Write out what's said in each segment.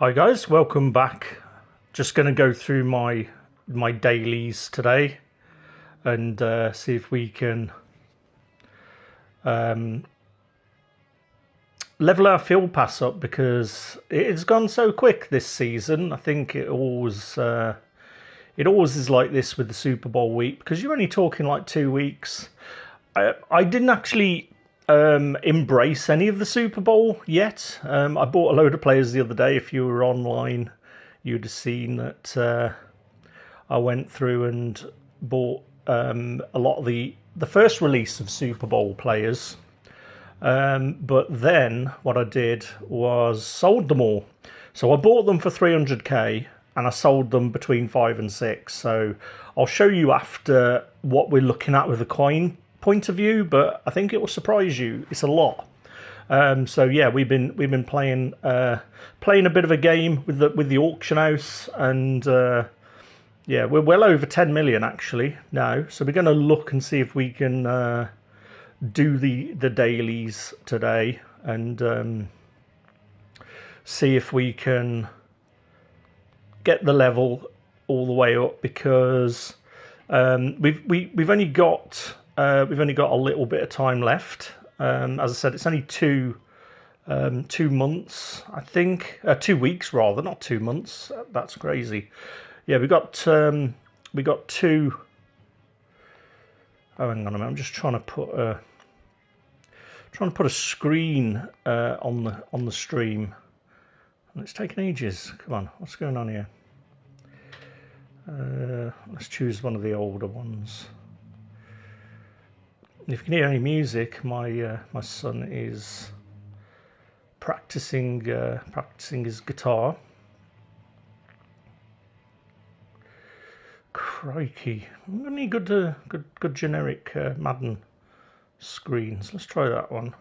Hi guys, welcome back. Just going to go through my dailies today and see if we can level our field pass up, because it's gone so quick this season. I think it always is like this with the Super Bowl week, because you're only talking like 2 weeks. I didn't actually embrace any of the Super Bowl yet. I bought a load of players the other day. If you were online, you'd have seen that I went through and bought a lot of the first release of Super Bowl players. But then what I did was sold them all. So I bought them for 300k and I sold them between 5 and 6. So I'll show you after what we're looking at with a coin point of view, but I think it will surprise you. It's a lot. So yeah, we've been playing a bit of a game with the auction house, and yeah, we're well over 10 million actually now. So we're going to look and see if we can do the dailies today and see if we can get the level all the way up, because we've only got a little bit of time left. As I said, it's only 2 months, I think. 2 weeks rather, not 2 months. That's crazy. Yeah, we got 2. Oh, hang on a minute. I'm just trying to put a screen on the stream. And it's taking ages. Come on, what's going on here? Let's choose one of the older ones. If you can hear any music, my son is practicing his guitar. Crikey! Any good generic Madden screens? Let's try that one.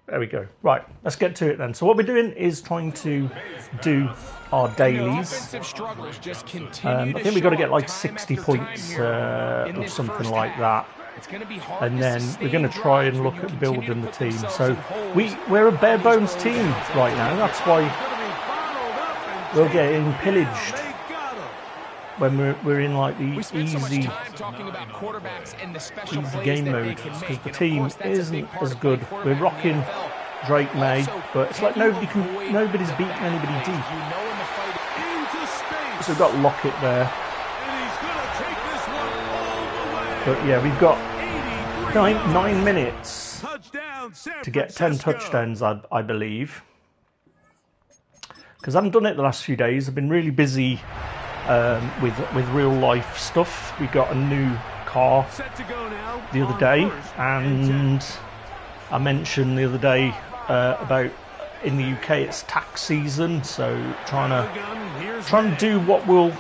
There we go. Right, let's get to it then. So what we're doing is trying to do our dailies. I think we've got to get like 60 points or something like that. And then we're going to try and look at building the team. So we're a bare bones team right now. That's why we're getting pillaged when we're in like the easy game mode, because the team isn't as good. We're rocking Drake May, but it's like nobody's beating anybody deep. So we've got Lockett there. But yeah, we've got 9 minutes to get 10 touchdowns, I believe. Because I haven't done it the last few days. I've been really busy with real life stuff. We got a new car the other day, and I mentioned the other day about in the UK it's tax season, so trying to do what will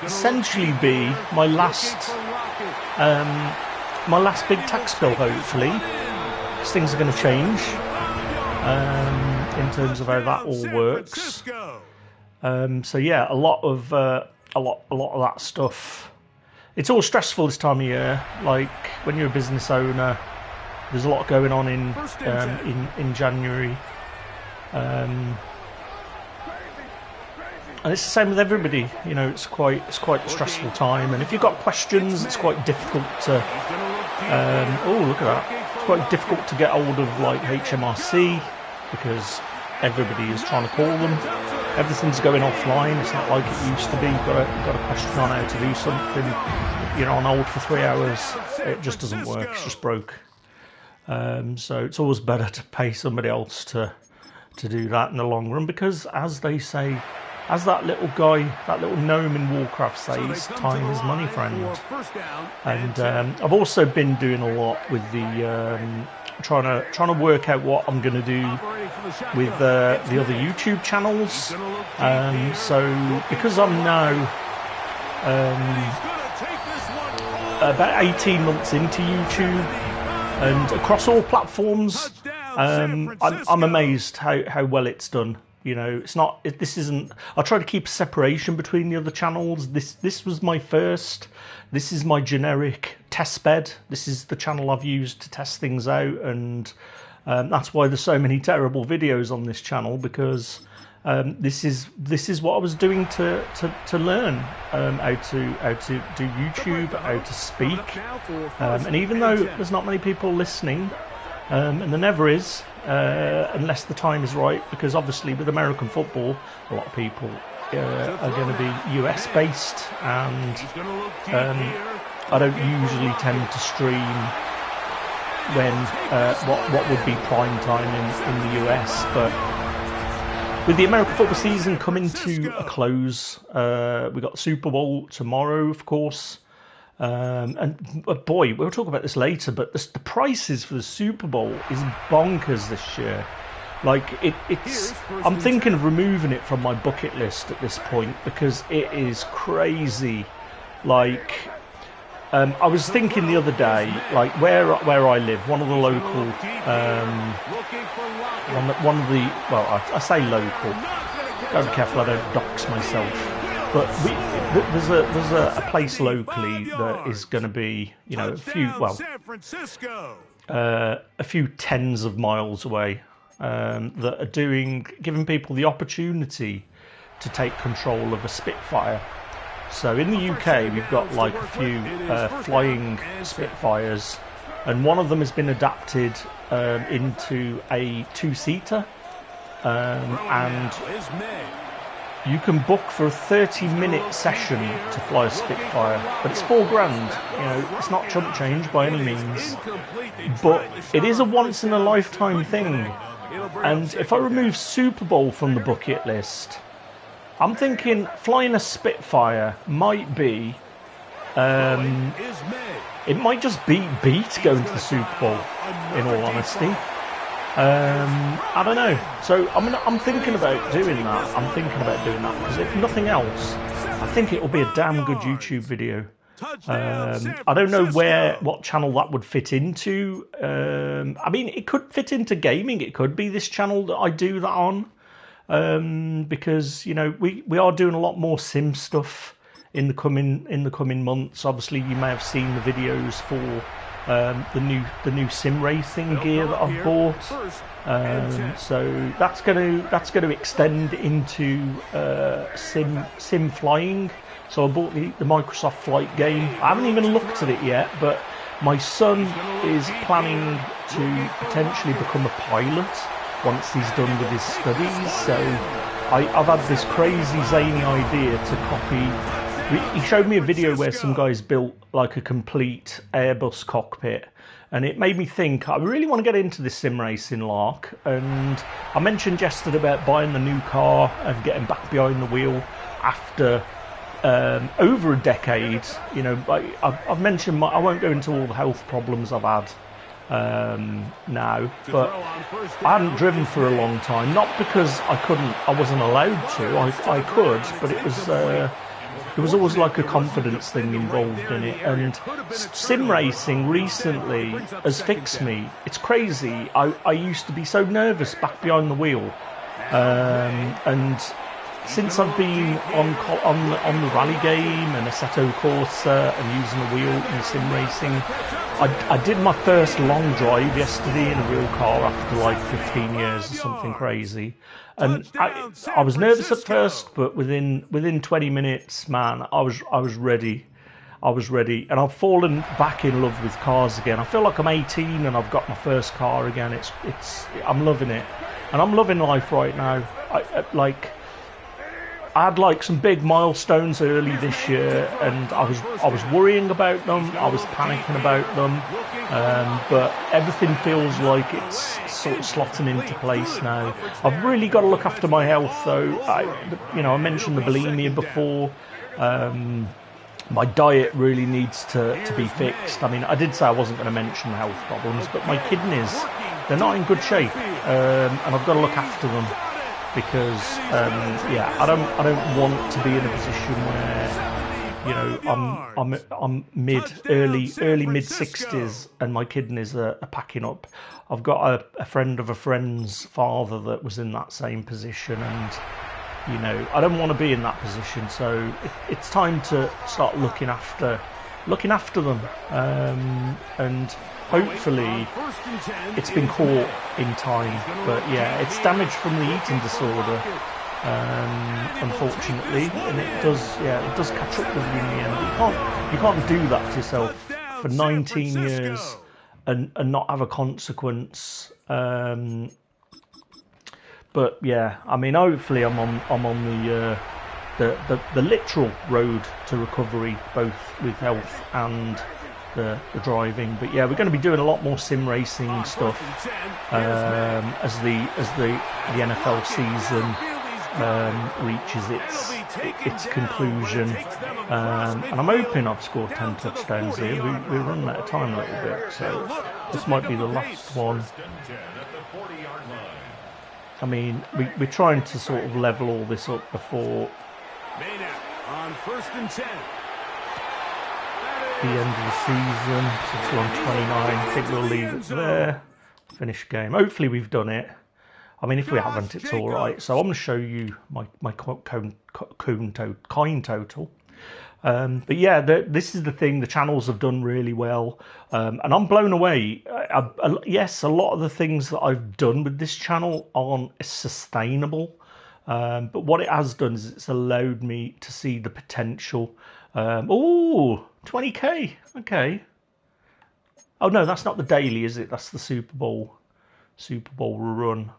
essentially be my last big tax bill, hopefully, because things are going to change in terms of how that all works. So yeah, a lot of that stuff. It's all stressful this time of year. Like when you're a business owner, there's a lot going on in January, and it's the same with everybody. You know, it's quite a stressful time. And if you've got questions, it's quite difficult to. Oh, look at that! It's quite difficult to get hold of like HMRC, because everybody is trying to call them. Everything's going offline. It's not like it used to be. You've got a question on how to do something. You're on hold for 3 hours. It just doesn't work. It's just broke. So it's always better to pay somebody else to do that in the long run, because as they say, as that little gnome in Warcraft says, time is money, friend. And I've also been doing a lot with the trying to work out what I'm going to do with the other YouTube channels. So because I'm now about 18 months into YouTube and across all platforms, I'm amazed how well it's done. You know, this isn't. I try to keep a separation between the other channels. This was my first. This is my generic test bed. This is the channel I've used to test things out, and that's why there's so many terrible videos on this channel, because This is what I was doing to learn how to do YouTube, how to speak, and even though there's not many people listening, and there never is, unless the time is right, because obviously with American football, a lot of people are going to be US based, and I don't usually tend to stream when what would be prime time in the US, but with the American football season coming to a close, we got the Super Bowl tomorrow, of course. And boy, we'll talk about this later, but the prices for the Super Bowl is bonkers this year. Like it's, I'm thinking of removing it from my bucket list at this point because it is crazy. Like, I was thinking the other day, like where I live, one of the local, I say local. Gotta be careful I don't dox myself. But there's a place locally that is going to be, you know, a few tens of miles away, that are giving people the opportunity to take control of a Spitfire. So in the UK, we've got like a few flying Spitfires, and one of them has been adapted into a two-seater, and you can book for a 30-minute session to fly a Spitfire, but it's $4,000. You know, it's not chump change by any means, but it is a once-in-a-lifetime thing. And if I remove Super Bowl from the bucket list, I'm thinking flying a Spitfire might be, it might just beat going to the Super Bowl, in all honesty. I don't know. So I'm thinking about doing that. I'm thinking about doing that because if nothing else, I think it will be a damn good YouTube video. I don't know what channel that would fit into. I mean, it could fit into gaming. It could be this channel that I do that on. Because you know we are doing a lot more sim stuff in the coming months. Obviously, you may have seen the videos for the new sim racing gear that I've bought. So that's going to extend into sim flying. So I bought the Microsoft Flight game. I haven't even looked at it yet, but my son is planning to potentially become a pilot once he's done with his studies. So I've had this crazy zany idea to copy. He showed me a video where some guys built like a complete Airbus cockpit, and it made me think I really want to get into this sim racing lark. And I mentioned yesterday about buying the new car and getting back behind the wheel after over a decade. You know, I've mentioned I won't go into all the health problems I've had now, but I hadn't driven for a long time, not because I wasn't allowed to. I could, but it was always like a confidence thing involved in it. And sim racing recently has fixed me. It's crazy. I used to be so nervous back behind the wheel, and since I've been on the rally game and Assetto Corsa and using a wheel in sim racing, I did my first long drive yesterday in a real car after like 15 years or something crazy. And I was nervous at first, but within 20 minutes, man, I was ready. And I've fallen back in love with cars again. I feel like I'm 18 and I've got my first car again. I'm loving it, and I'm loving life right now. I had like some big milestones early this year, and I was worrying about them. I was panicking about them, but everything feels like it's sort of slotting into place now. I've really got to look after my health, though. I mentioned the bulimia before. My diet really needs to be fixed. I mean, I did say I wasn't going to mention health problems, but my kidneys, they're not in good shape, and I've got to look after them. Because I don't want to be in a position where, you know, I'm early mid 60s and my kidneys are packing up. I've got a friend of a friend's father that was in that same position, and you know, I don't want to be in that position. So it's time to start looking after them, and hopefully it's been caught in time. But yeah, it's damage from the eating disorder. unfortunately, and it does catch up with you in the end. You can't do that to yourself for 19 years and not have a consequence. But yeah, I mean, hopefully I'm on the literal road to recovery, both with health and the driving. But yeah, we're going to be doing a lot more sim racing stuff as the NFL season reaches its conclusion. And I'm hoping I've scored 10 touchdowns here. We're running out of time a little bit, so this might be the last one. I mean, we're trying to sort of level all this up before on 1st and 10. The end of the season. Since we're on 29, I think we'll leave it there. Finish game. Hopefully we've done it. I mean, if we haven't, it's all right. So I'm going to show you my coin total. But yeah, this is the thing. The channels have done really well, and I'm blown away. Yes, a lot of the things that I've done with this channel aren't sustainable, but what it has done is it's allowed me to see the potential. Oh, 20k. Okay. Oh no, that's not the daily, is it? That's the Super Bowl run.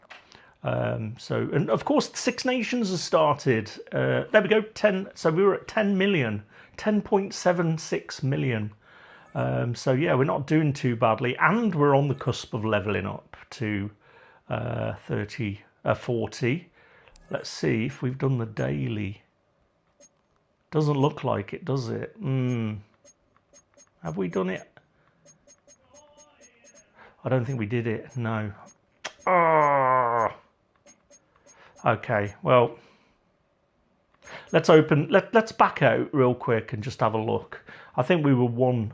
So, and of course, Six Nations has started. There we go, 10. So we were at 10 million, 10.76 million. So yeah, we're not doing too badly, and we're on the cusp of leveling up to 40. Let's see if we've done the daily. Doesn't look like it, does it? Have we done it? I don't think we did it. No. Oh. Okay, well, let's back out real quick and just have a look. I think we were one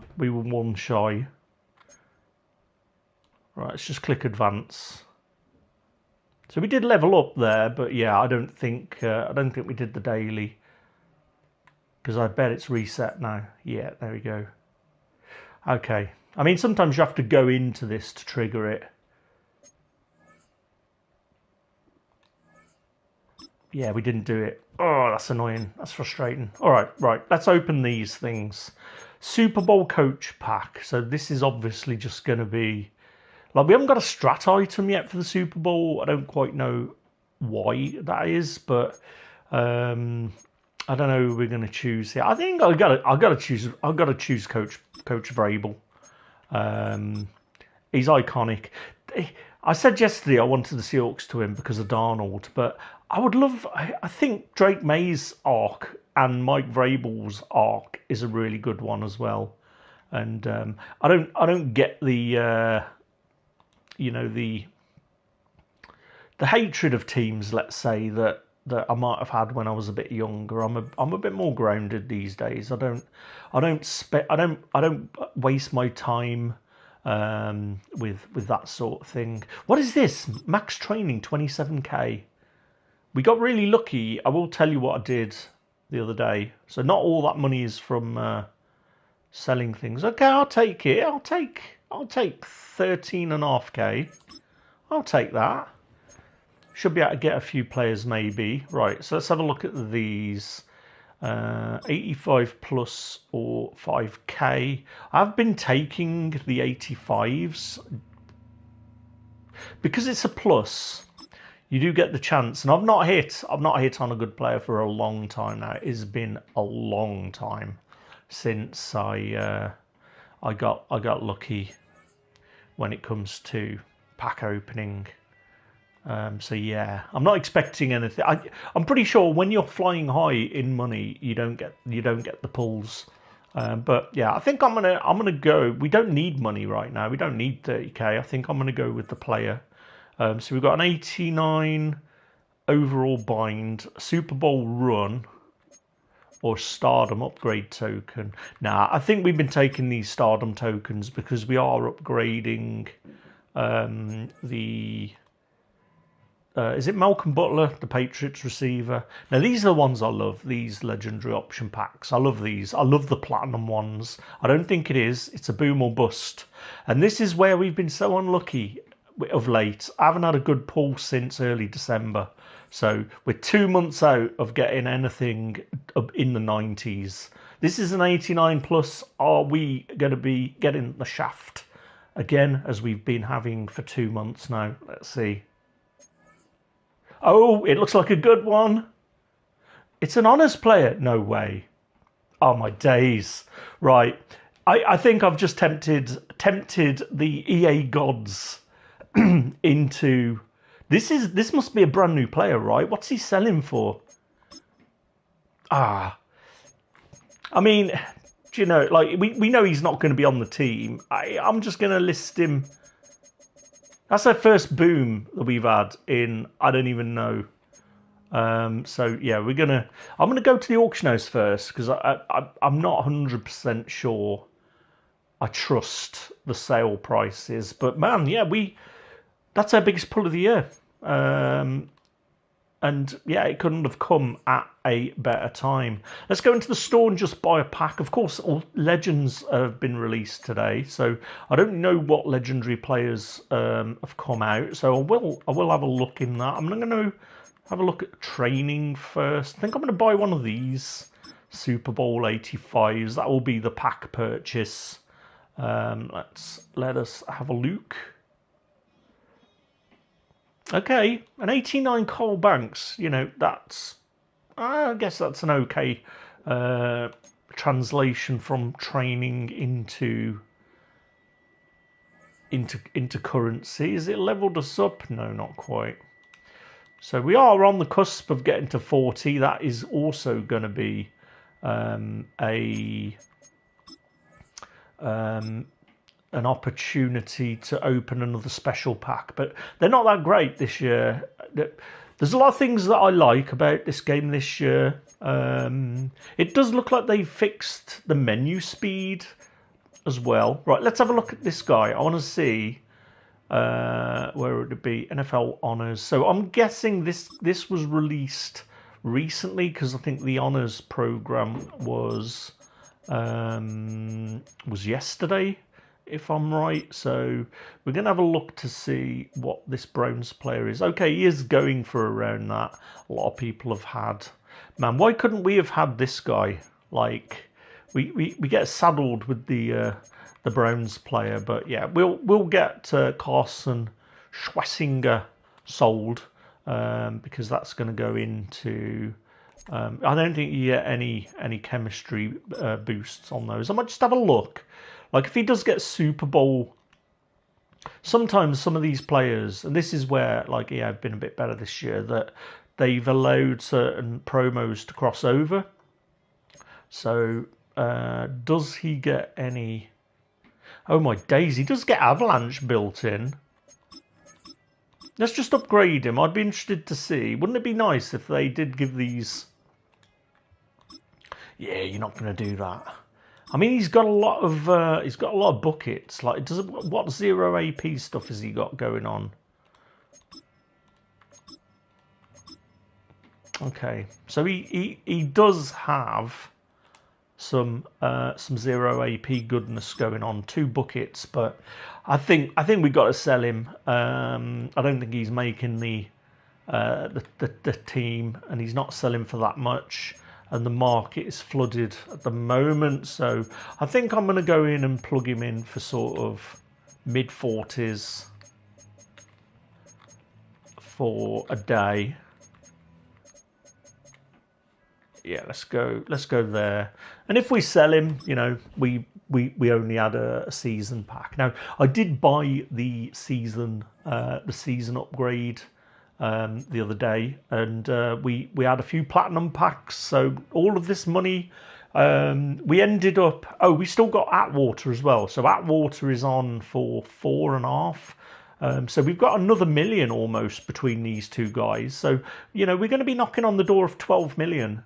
shy. Right, let's just click advance. So we did level up there, but yeah, I don't think we did the daily, because I bet it's reset now. Yeah, there we go. Okay, I mean, sometimes you have to go into this to trigger it. Yeah, we didn't do it. Oh, that's annoying. That's frustrating. All right, let's open these things. Super Bowl coach pack. So this is obviously just going to be, like, we haven't got a strat item yet for the Super Bowl. I don't quite know why that is, but I don't know who we're going to choose here. I think I gotta choose Coach Vrabel. He's iconic. I said yesterday I wanted the Seahawks to win because of Darnold, but I think Drake May's arc and Mike Vrabel's arc is a really good one as well. And I don't get the the hatred of teams, let's say, that I might have had when I was a bit younger. I'm a bit more grounded these days. I don't waste my time with that sort of thing. What is this? Max training 27k. We got really lucky. I will tell you what I did the other day. So not all that money is from selling things. Okay, I'll take it. I'll take 13.5k. I'll take that. Should be able to get a few players maybe. Right, so let's have a look at these. 85 plus or 5k. I've been taking the 85s because it's a plus. You do get the chance, and I've not hit on a good player for a long time now. It has been a long time since I got lucky when it comes to pack opening. So yeah, I'm not expecting anything. I'm pretty sure when you're flying high in money, you don't get the pulls. But yeah, I think I'm gonna go. We don't need money right now. We don't need 30k. I think I'm gonna go with the player. So we've got an 89 overall bind, Super Bowl run, or Stardom upgrade token. Now, I think we've been taking these Stardom tokens because we are upgrading is it Malcolm Butler, the Patriots receiver? Now, these are the ones I love, these legendary option packs. I love these. I love the platinum ones. I don't think it is. It's a boom or bust. And this is where we've been so unlucky of late. I haven't had a good pull since early December. So we're 2 months out of getting anything up in the 90s. This is an 89 plus. Are we going to be getting the shaft again, as we've been having for 2 months now? Let's see. Oh, it looks like a good one. It's an honours player. No way. Oh, my days. Right. I think I've just tempted the EA gods into... This must be a brand new player, right? What's he selling for? I mean, do you know, like, we know he's not going to be on the team. I'm just going to list him. That's our first boom that we've had in, I don't even know. So yeah, I'm gonna go to the auction house first, because I'm not 100% sure I trust the sale prices. But man, yeah, that's our biggest pull of the year. And yeah, it couldn't have come at a better time. Let's go into the store and just buy a pack. Of course, all legends have been released today, so I don't know what legendary players have come out. So I will have a look in that. I'm going to have a look at training first. I think I'm going to buy one of these Super Bowl 85s. That will be the pack purchase. Let us have a look. Okay, an 89 Cole Banks. You know, I guess that's an okay translation from training into currency. Is it leveled us up? No, not quite. So we are on the cusp of getting to 40. That is also going to be an opportunity to open another special pack, but they're not that great this year. There's a lot of things that I like about this game this year. It does look like they fixed the menu speed as well. Right, let's have a look at this guy. I want to see where would it be? NFL honors. So I'm guessing this was released recently, because I think the honors program was yesterday, if I'm right. So we're going to have a look to see what this Browns player is. Okay, he is going for around that. A lot of people have had. Man, why couldn't we have had this guy? Like, we get saddled with the Browns player, but yeah, we'll get Carson Schwessinger sold, because that's going to go into. I don't think you get any chemistry boosts on those. I might just have a look. Like, if he does get Super Bowl, sometimes some of these players, and this is where, like, yeah, I've been a bit better this year, that they've allowed certain promos to cross over. So, does he get any... Oh my days, he does get Avalanche built in. Let's just upgrade him. I'd be interested to see. Wouldn't it be nice if they did give these... Yeah, you're not going to do that. I mean, he's got a lot of buckets. Like, what 0 AP stuff has he got going on? Okay, so he does have some 0 AP goodness going on. 2 buckets, but I think we got to sell him. I don't think he's making the team, and he's not selling for that much. And the market is flooded at the moment, so I think I'm going to go in and plug him in for sort of mid-40s for a day. Yeah, let's go there. And if we sell him, you know, we only had a season pack. Now, I did buy the season upgrade the other day, and we had a few platinum packs. So all of this money, we ended up. Oh, we still got Atwater as well. So Atwater is on for 4.5. So we've got another million almost between these two guys. So, you know, we're going to be knocking on the door of 12 million,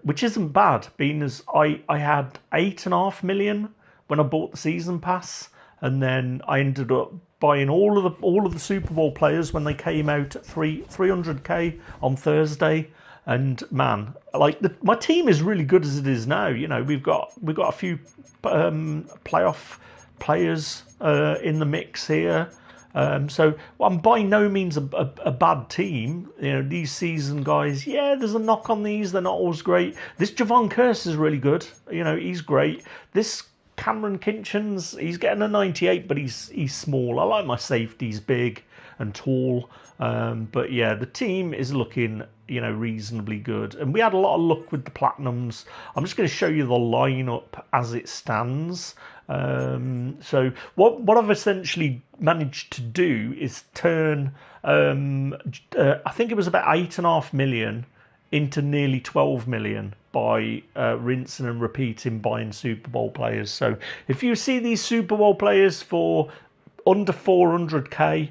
which isn't bad, being as I had 8.5 million when I bought the season pass, and then I ended up buying all of the Super Bowl players when they came out at 300k on Thursday. And man, like my team is really good as it is now. You know, we've got a few playoff players in the mix here. So I'm by no means a bad team. These seasoned guys, yeah, there's a knock on these. They're not always great. This Javon Curse is really good. He's great. This Cameron Kinchens, he's getting a 98, but he's small. I like my safeties big and tall. But yeah, the team is looking, reasonably good. And we had a lot of luck with the Platinums. I'm just going to show you the lineup as it stands. So what I've essentially managed to do is turn, I think it was about 8.5 million into nearly 12 million by rinsing and repeating buying Super Bowl players. So if you see these Super Bowl players for under 400k,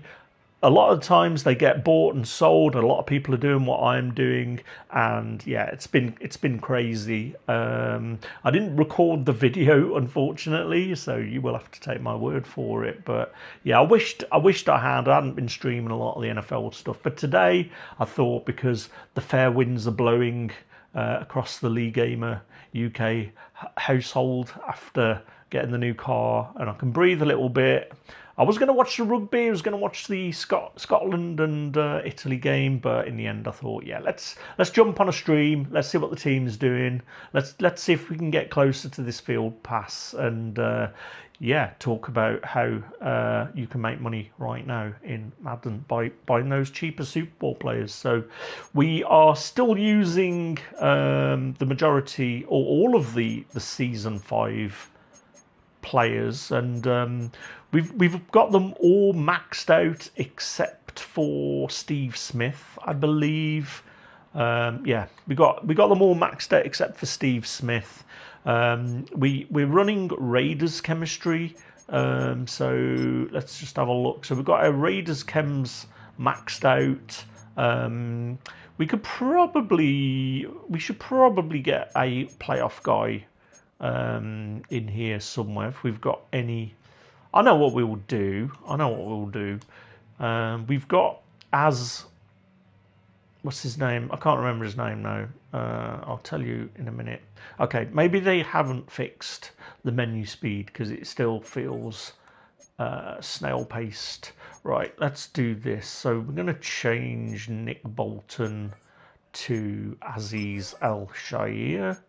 a lot of times they get bought and sold. A lot of people are doing what I'm doing, and yeah, it's been crazy. I didn't record the video, unfortunately, so you will have to take my word for it. But yeah, I wished I had. I hadn't been streaming a lot of the NFL stuff, but today I thought, because the fair winds are blowing across the League Gamer UK household after getting the new car, and I can breathe a little bit. I was going to watch the rugby. I was going to watch the Scotland and Italy game, but in the end, I thought, yeah, let's jump on a stream. Let's see what the team's doing. Let's see if we can get closer to this field pass, and yeah, talk about how you can make money right now in Madden by buying those cheaper Super Bowl players. So we are still using the majority or all of the season 5 players, and we've got them all maxed out except for Steve Smith, I believe. Yeah, we got them all maxed out except for Steve Smith. We're running Raiders chemistry, so let's just have a look. So we've got our Raiders chems maxed out. We should probably get a playoff guy in here somewhere if we've got any. I know what we will do. We've got what's his name? I can't remember his name now. I'll tell you in a minute. Okay, maybe they haven't fixed the menu speed because it still feels snail paced. Right, let's do this. So we're going to change Nick Bolton to Aziz Al-Shair.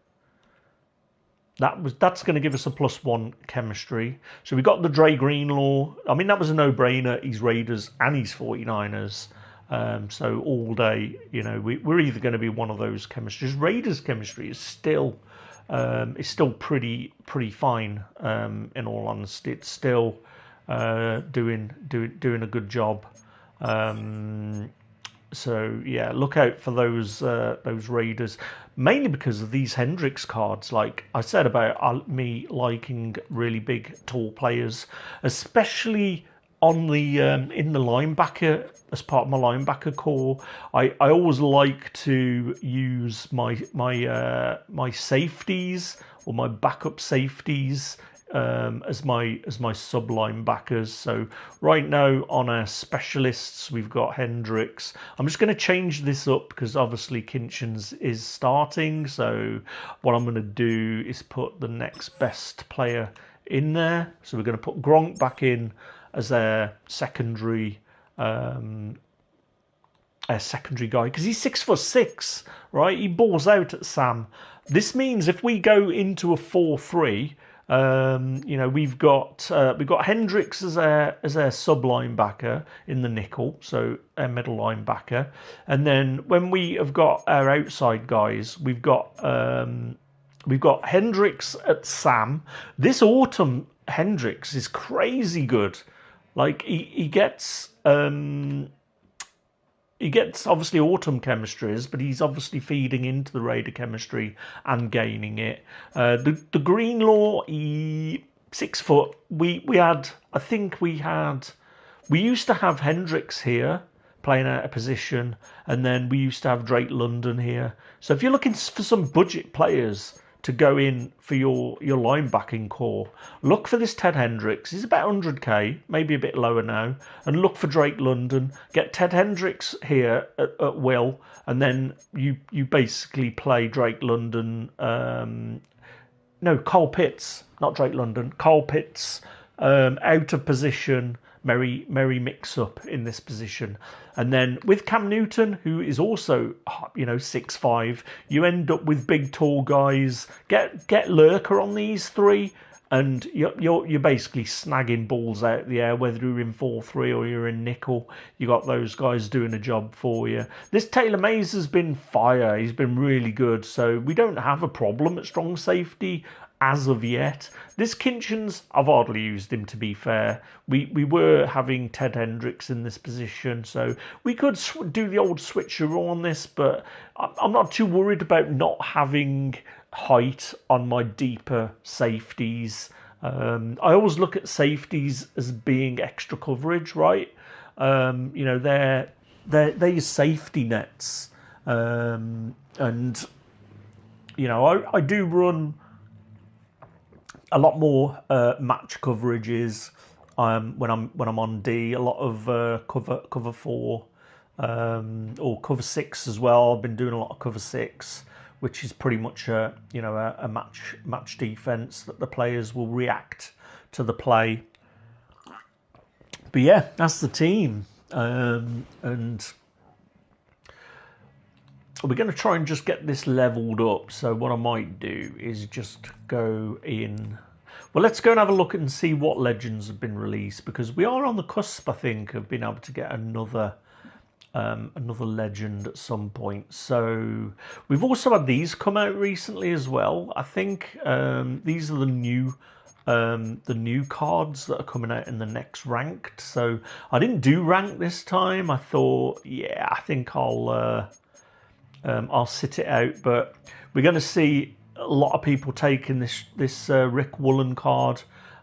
That's going to give us a +1 chemistry. So we got the Dre Greenlaw. I mean, that was a no-brainer. He's Raiders and he's 49ers. So all day, we're either going to be one of those chemistries. Raiders chemistry is still pretty fine. In all honesty, it's still doing a good job. So yeah, look out for those Raiders, mainly because of these Hendricks cards. Like I said about me liking really big, tall players, especially on the in the linebacker as part of my linebacker core. I always like to use my safeties or my backup safeties as my sub linebackers. So right now on our specialists, we've got Hendricks. I'm just going to change this up because obviously Kinchens is starting. So what I'm going to do is put the next best player in there. So we're going to put Gronk back in as our secondary guy because he's 6'6", right? He balls out at Sam. This means if we go into a 4-3. We've got Hendricks as our sub linebacker in the nickel, so a middle linebacker, and then when we have got our outside guys, we've got Hendricks at Sam. This autumn Hendricks is crazy good. Like he gets obviously autumn chemistries, but he's obviously feeding into the Raider chemistry and gaining it. The Greenlaw, 6 foot. We used to have Hendricks here playing out of position, and then we used to have Drake London here. So if you're looking for some budget players to go in for your linebacking core, look for this Ted Hendricks. He's about 100k, maybe a bit lower now, and look for Drake London. Get Ted Hendricks here at will, and then you basically play Drake London. No, Carl Pitts, not Drake London. Carl Pitts out of position, merry mix-up in this position. And then with Cam Newton, who is also 6'5", you end up with big tall guys. Get Lurker on these three, and you're basically snagging balls out of the air, whether you're in 4-3 or you're in nickel. You got those guys doing a job for you. This Taylor Mays has been fire. He's been really good. So we don't have a problem at strong safety as of yet. This Kinchens, I've hardly used him, to be fair. We were having Ted Hendricks in this position, so we could do the old switcheroo on this, but I'm not too worried about not having height on my deeper safeties. I always look at safeties as being extra coverage, right? They're your safety nets, and I do run a lot more match coverages when I'm on D. A lot of cover 4 or cover 6 as well. I've been doing a lot of cover 6, which is pretty much a match defense that the players will react to the play. But yeah, that's the team, and we're going to try and just get this leveled up. So what I might do is just go in. Well, let's go and have a look and see what legends have been released, because we are on the cusp, I think, of being able to get another legend at some point. So we've also had these come out recently as well. I think these are the new cards that are coming out in the next ranked. So I didn't do ranked this time. I thought, yeah, I think I'll sit it out, but we're going to see a lot of people taking this Rick Woolen card.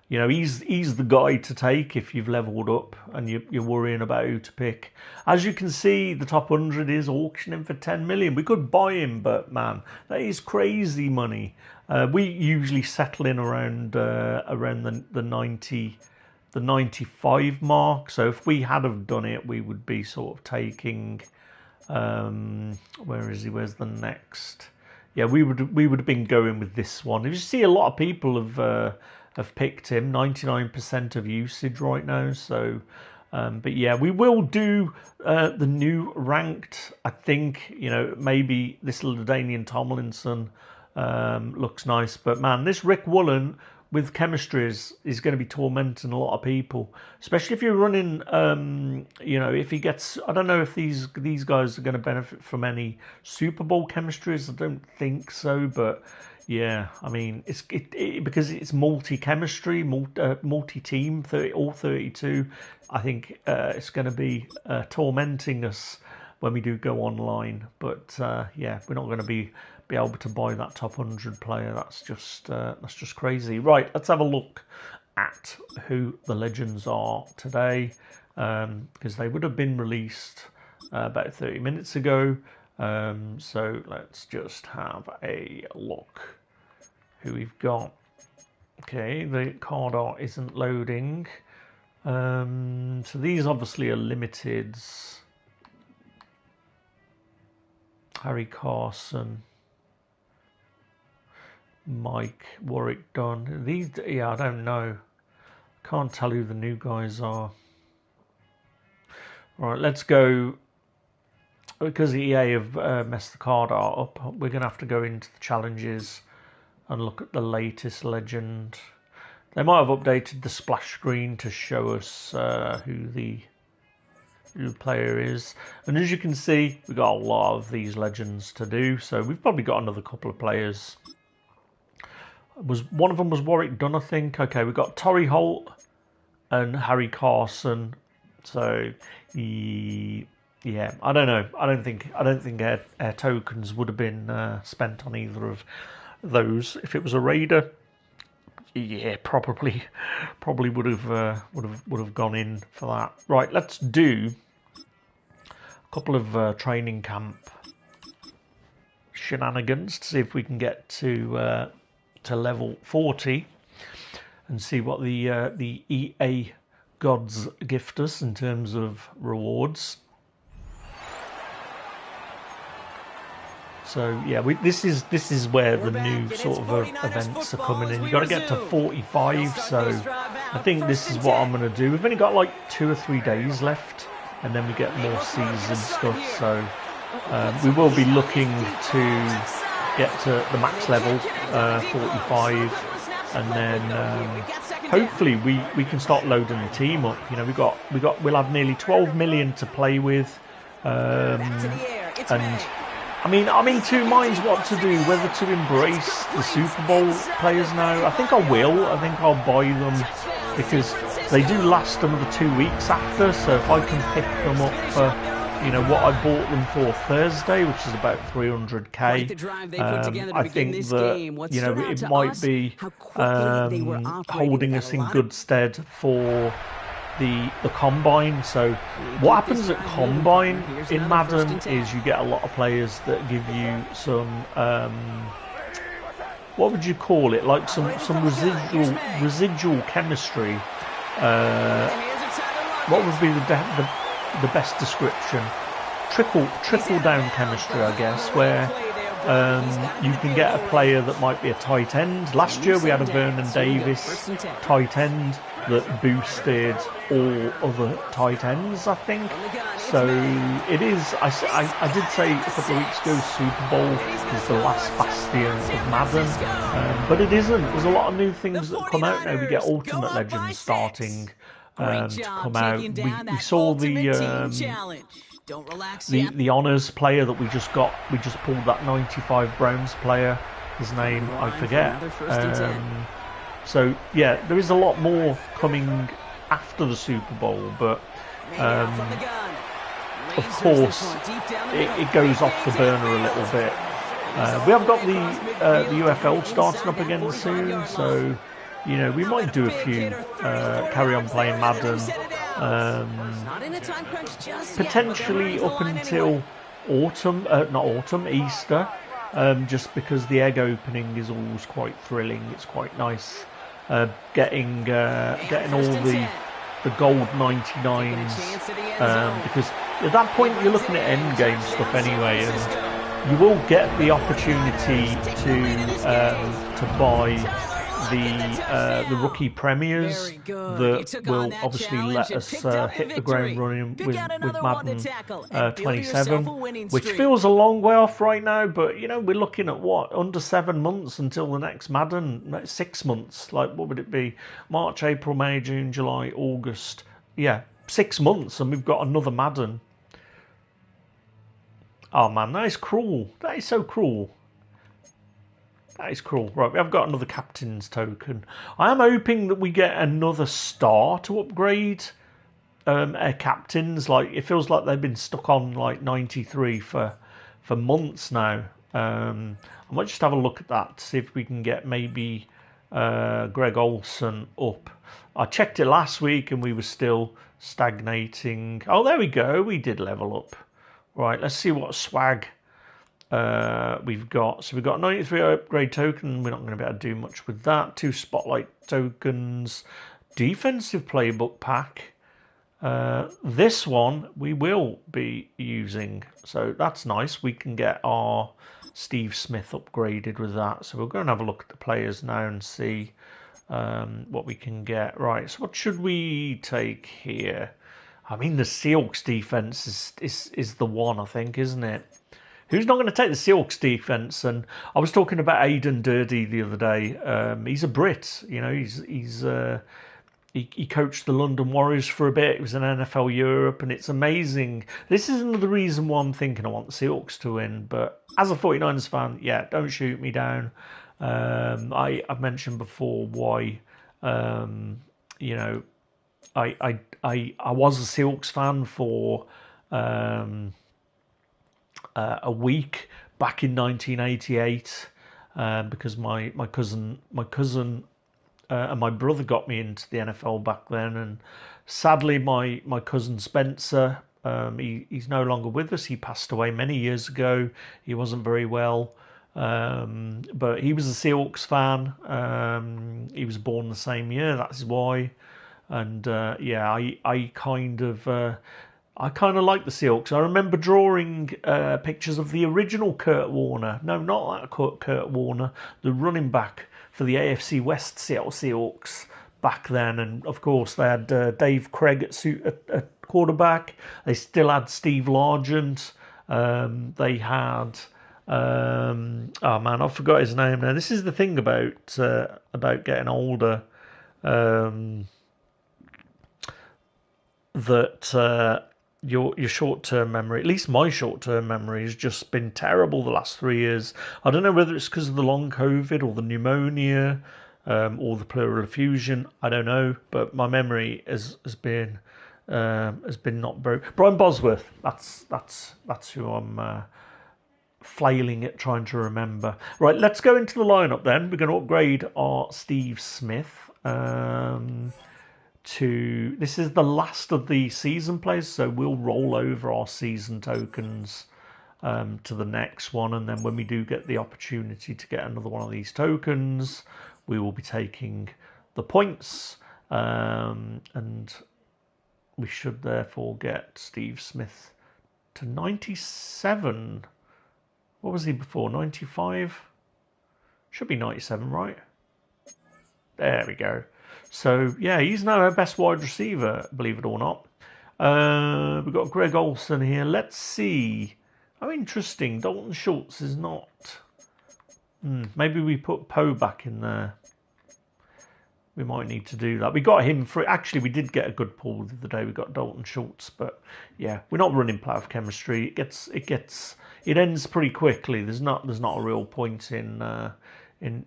He's the guy to take if you've leveled up and you're worrying about who to pick. As you can see, the top 100 is auctioning for 10 million. We could buy him, but man, that is crazy money. We usually settle in around the 95 mark. So if we had have done it, we would be sort of taking. Where is he? Where's the next? Yeah, we would have been going with this one. You see, a lot of people have picked him. 99% of usage right now. So, but yeah, we will do the new ranked. I think maybe this LaDainian Tomlinson looks nice, but man, this Rick Woolen with chemistry is going to be tormenting a lot of people, especially if you're running. If he gets, I don't know if these guys are going to benefit from any Super Bowl chemistries. I don't think so, but yeah, I mean, it's because it's multi-chemistry, multi-team, 32. I think it's going to be tormenting us when we do go online. But yeah, we're not going to be able to buy that top 100 player. That's just crazy. Right, let's have a look at who the legends are today, because they would have been released about 30 minutes ago. So let's just have a look who we've got. Okay, the card art isn't loading. So these obviously are limiteds. Harry Carson, Mike, Warwick Dunn. These, yeah, I don't know. Can't tell who the new guys are. All right, let's go. Because EA have messed the card art up, we're going to have to go into the challenges and look at the latest legend. They might have updated the splash screen to show us who the player is. And as you can see, we've got a lot of these legends to do. So we've probably got another couple of players. One of them was Warwick Dunn, I think. Okay, we've got Torrey Holt and Harry Carson. So yeah, I don't know. I don't think air tokens would have been spent on either of those. If it was a raider, yeah, probably would have gone in for that. Right, let's do a couple of training camp shenanigans to see if we can get to level 40 and see what the EA gods gift us in terms of rewards. So yeah, this is where the new sort of events are coming in. You got to get to 45, so I think this is what I'm going to do. We've only got like 2 or 3 days left, and then we get more season stuff. So we will be looking to get to the max level, 45, and then hopefully we can start loading the team up. You know, we'll have nearly 12 million to play with, and I mean, I'm in two minds what to do, whether to embrace the Super Bowl players now. I think I will. I think I'll buy them because they do last another 2 weeks after. So if I can pick them up for, you know, what I bought them for Thursday, which is about 300k, I think that, you know, it might be holding us in good stead for the combine. So what happens at combine in Madden is you get a lot of players that give you some what would you call it, like some residual chemistry. What would be the best description? Trickle down chemistry, I guess, where you can get a player that might be a tight end. Last year we had a Vernon Davis tight end that boosted all other tight ends, I think. So it is, I did say a couple of weeks ago, Super Bowl is the last bastion of Madden, but it isn't. There's a lot of new things that come out now. We get Ultimate Legends starting to come out. We saw the honours player that we just got. We just pulled that 95 Browns player. His name I forget. So yeah, there is a lot more coming after the Super Bowl, but of course it goes off the burner a little bit. We have got the UFL starting up again soon, so you know we might do a few carry on playing Madden, potentially up until Easter, just because the egg opening is always quite thrilling. It's quite nice. Getting all the gold 99s, because at that point you're looking at end game stuff anyway, and you will get the opportunity to buy the rookie premiers that will obviously let us hit the ground running with Madden 27, which feels a long way off right now, but you know we're looking at what, under 7 months until the next Madden. 6 months, like what would it be? March, April, May, June, July, August. Yeah, 6 months, and we've got another Madden. Oh man, that is cruel. That is so cruel. That is cruel. Right, we have got another captain's token. I am hoping that we get another star to upgrade our captains. Like, it feels like they've been stuck on like 93 for months now. I might just have a look at that to see if we can get maybe Greg Olsen up. I checked it last week and we were still stagnating. Oh, there we go. We did level up. Right, let's see what swag we've got. So we've got 93 upgrade token. We're not going to be able to do much with that. 2 spotlight tokens. Defensive playbook pack. This one we will be using. So that's nice. We can get our Steve Smith upgraded with that. So we'll go and have a look at the players now and see what we can get. Right, so what should we take here? I mean, the Seahawks defense is the one, I think, isn't it? Who's not going to take the Seahawks defense? And I was talking about Aidan Durdy the other day. He's a Brit, you know. He coached the London Warriors for a bit. He was in NFL Europe, and it's amazing. This is another reason why I'm thinking I want the Seahawks to win. But as a 49ers fan, yeah, don't shoot me down. I've mentioned before why, you know, I was a Seahawks fan for a week back in 1988 because my cousin and my brother got me into the NFL back then, and sadly my cousin Spencer, he's no longer with us. He passed away many years ago. He wasn't very well, but he was a Seahawks fan. He was born the same year, that's why. And yeah, I kind of like the Seahawks. I remember drawing pictures of the original Kurt Warner. No, not that Kurt Warner, the running back for the AFC West Seattle Seahawks back then, and of course they had Dave Craig at quarterback. They still had Steve Largent. They had oh man, I forgot his name now. This is the thing about getting older. That your short term memory, at least my short term memory, has just been terrible the last 3 years. I don't know whether it's because of the long COVID or the pneumonia or the pleural effusion. I don't know, but my memory has been not very. Brian Bosworth. That's who I'm flailing at trying to remember. Right, let's go into the lineup then. We're going to upgrade our Steve Smith. This is the last of the season plays, so we'll roll over our season tokens to the next one, and then when we do get the opportunity to get another one of these tokens, we will be taking the points, and we should therefore get Steve Smith to 97. What was he before? 95? Should be 97, right? There we go. So, yeah, he's now our best wide receiver, believe it or not. We've got Greg Olsen here. Let's see. Oh, interesting. Dalton Schultz is not... maybe we put Poe back in there. We might need to do that. We got him for... Actually, we did get a good pull the other day. We got Dalton Schultz. But, yeah, we're not running playoff chemistry. It ends pretty quickly. There's not a real point in doing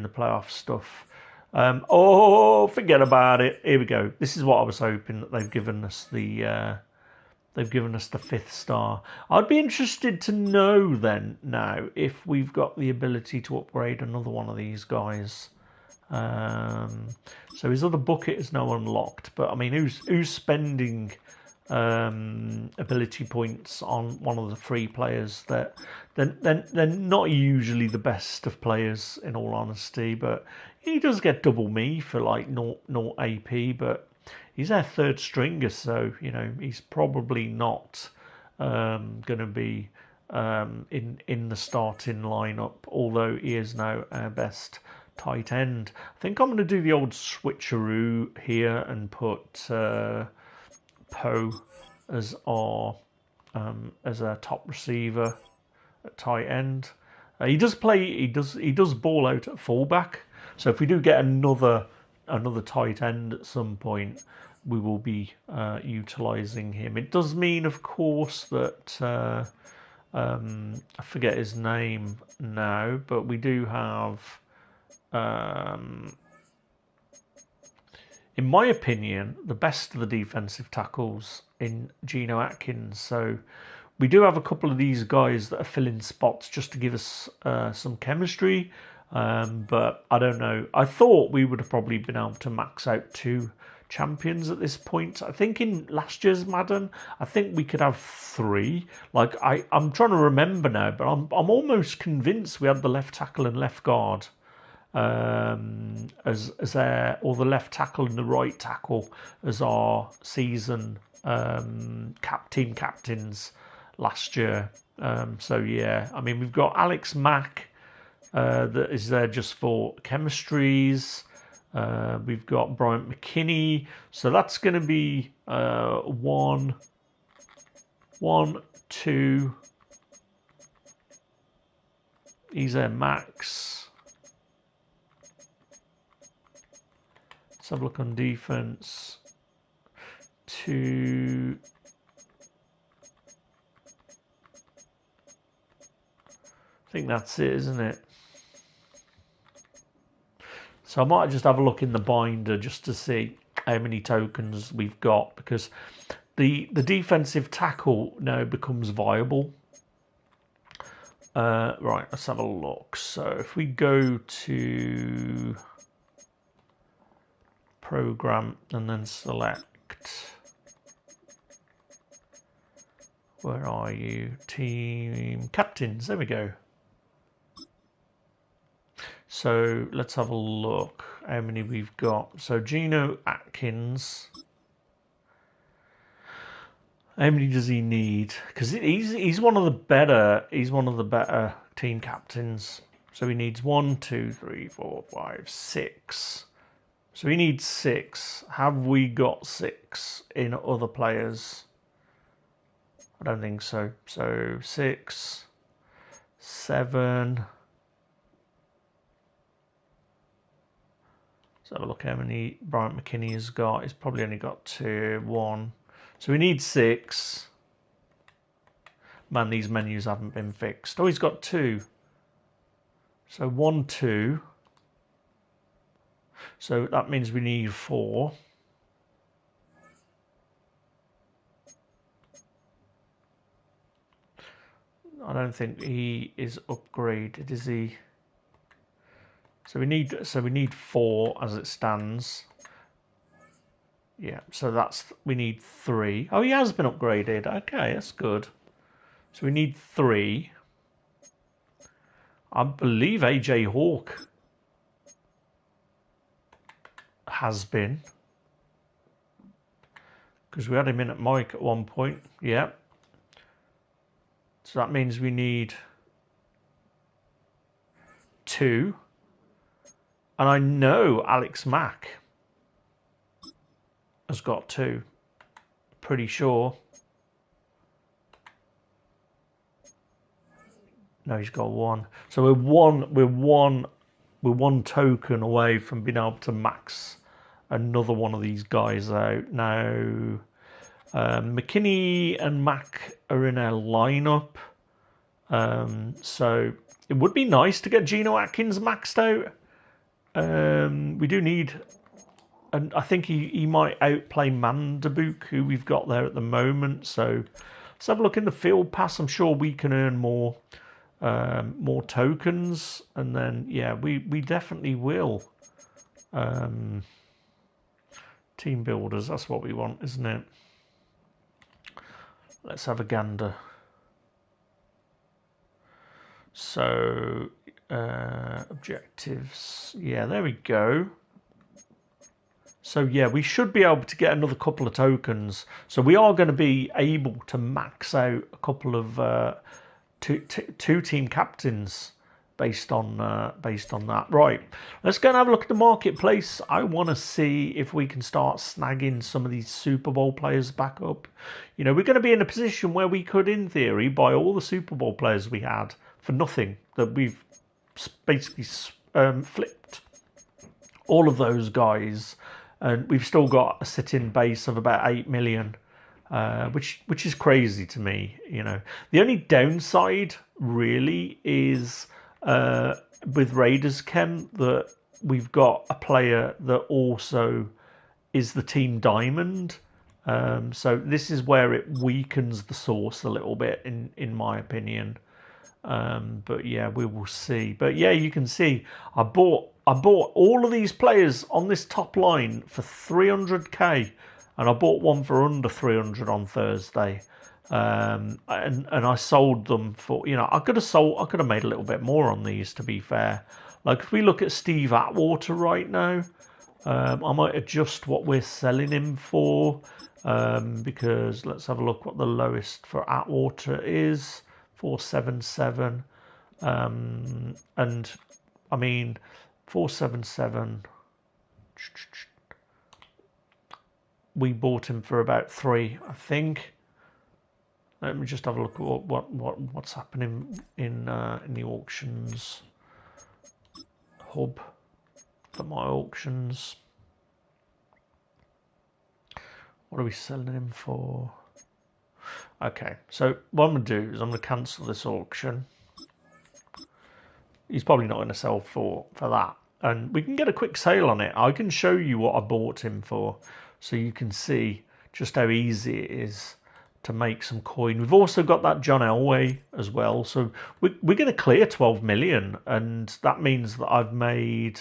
the playoff stuff. Forget about it. Here we go. This is what I was hoping, that they've given us the 5th star. I'd be interested to know then now if we've got the ability to upgrade another one of these guys. So his other bucket is now unlocked, but I mean, who's spending ability points on one of the free players? That they're not usually the best of players, in all honesty, but he does get double me for like 0 AP, but he's our third stringer, so he's probably not going to be in the starting lineup, although he is now our best tight end. I think I'm going to do the old switcheroo here and put Poe as our top receiver at tight end. He does ball out at fullback. So if we do get another tight end at some point, we will be utilising him. It does mean, of course, that I forget his name now, but we do have, in my opinion, the best of the defensive tackles in Geno Atkins. So we do have a couple of these guys that are filling spots just to give us some chemistry. But I don't know. I thought we would have probably been able to max out 2 champions at this point. I think in last year's Madden, I think we could have 3. Like I'm trying to remember now, but I'm almost convinced we had the left tackle and left guard as our, or the left tackle and the right tackle as our season team captains last year. So yeah, I mean, we've got Alex Mack. That is there just for chemistries. We've got Bryant McKinney. So that's going to be 1, 2. He's a max. Let's have a look on defense. 2. I think that's it, isn't it? So I might just have a look in the binder just to see how many tokens we've got, because the defensive tackle now becomes viable. Right, let's have a look. So if we go to program and then select, where are you? Team captains. There we go. So let's have a look how many we've got. So Geno Atkins, how many does he need? Because he's one of the better team captains. So he needs 1, 2, 3, 4, 5, 6. So we need 6. Have we got 6 in other players? I don't think so. So 6, 7. Let's have a look how many Bryant McKinney has got. He's probably only got 2, 1. So we need 6. Man, these menus haven't been fixed. Oh, he's got 2. So 1, 2. So that means we need 4. I don't think he is upgraded, is he? So we need 4 as it stands. Yeah, so we need 3. Oh, he has been upgraded. Okay, that's good. So we need 3. I believe AJ Hawk has been, because we had him in at Mike at one point. Yeah. So that means we need 2. And I know Alex Mack has got 2. Pretty sure. No, he's got 1. So we're one token away from being able to max another one of these guys out. Now, McKinney and Mack are in our lineup. So it would be nice to get Geno Atkins maxed out. We do need, and I think he might outplay Mandabuk, who we've got there at the moment. So let's have a look in the field pass. I'm sure we can earn more tokens, and then yeah, we definitely will. Team builders, that's what we want, isn't it? Let's have a gander. So objectives, yeah, there we go. So yeah, we should be able to get another couple of tokens. So we are going to be able to max out a couple of two team captains based on that. Right, let's go and have a look at the marketplace. I want to see if we can start snagging some of these Super Bowl players back up. You know, we're going to be in a position where we could, in theory, buy all the Super Bowl players we had for nothing. That we've basically flipped all of those guys, and we've still got a sitting base of about 8 million. Which is crazy to me. You know, the only downside really is with Raiders Chem that we've got a player that also is the team diamond. So this is where it weakens the source a little bit, in my opinion. But yeah, we will see. But yeah, you can see I bought all of these players on this top line for 300k. And I bought one for under 300 on Thursday, and I sold them for, you know, I could have made a little bit more on these, to be fair. Like if we look at Steve Atwater right now, I might adjust what we're selling him for, because let's have a look what the lowest for Atwater is, 477, and I mean 477. We bought him for about 3, I think. Let me just have a look at what's happening in the auctions hub for my auctions. What are we selling him for? Okay, so what I'm going to do is I'm going to cancel this auction. He's probably not going to sell for that. And we can get a quick sale on it. I can show you what I bought him for, so you can see just how easy it is to make some coin. We've also got that John Elway as well. So we're going to clear 12 million. And that means that I've made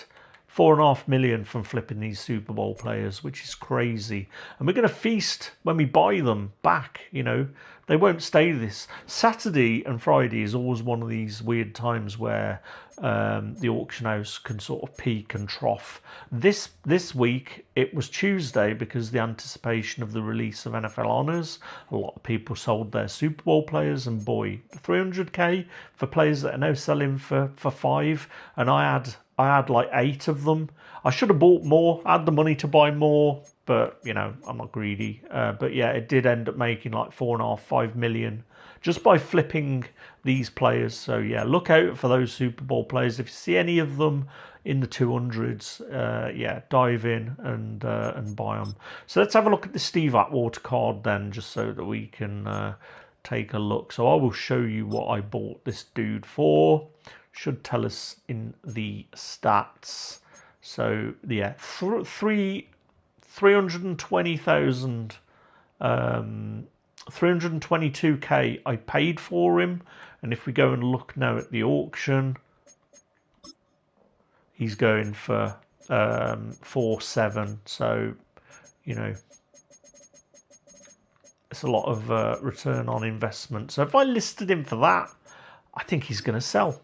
4.5 million from flipping these Super Bowl players, which is crazy. And we're going to feast when we buy them back. You know, they won't stay this. Saturday and Friday is always one of these weird times where the auction house can sort of peak and trough. This week it was Tuesday because the anticipation of the release of NFL Honors. A lot of people sold their Super Bowl players, and boy, 300k for players that are now selling for 5. And I had I had like 8 of them. I should have bought more. I had the money to buy more, but you know, I'm not greedy. But yeah, it did end up making like 4.5, 5 million just by flipping these players. So yeah, look out for those Super Bowl players. If you see any of them in the 200s, yeah, dive in and buy them. So let's have a look at the Steve Atwater card then, just so that we can take a look. So I will show you what I bought this dude for. Should tell us in the stats. So yeah, 320,000, 322k I paid for him, and if we go and look now at the auction, he's going for 4.7. So you know, it's a lot of return on investment. So if I listed him for that, I think he's going to sell.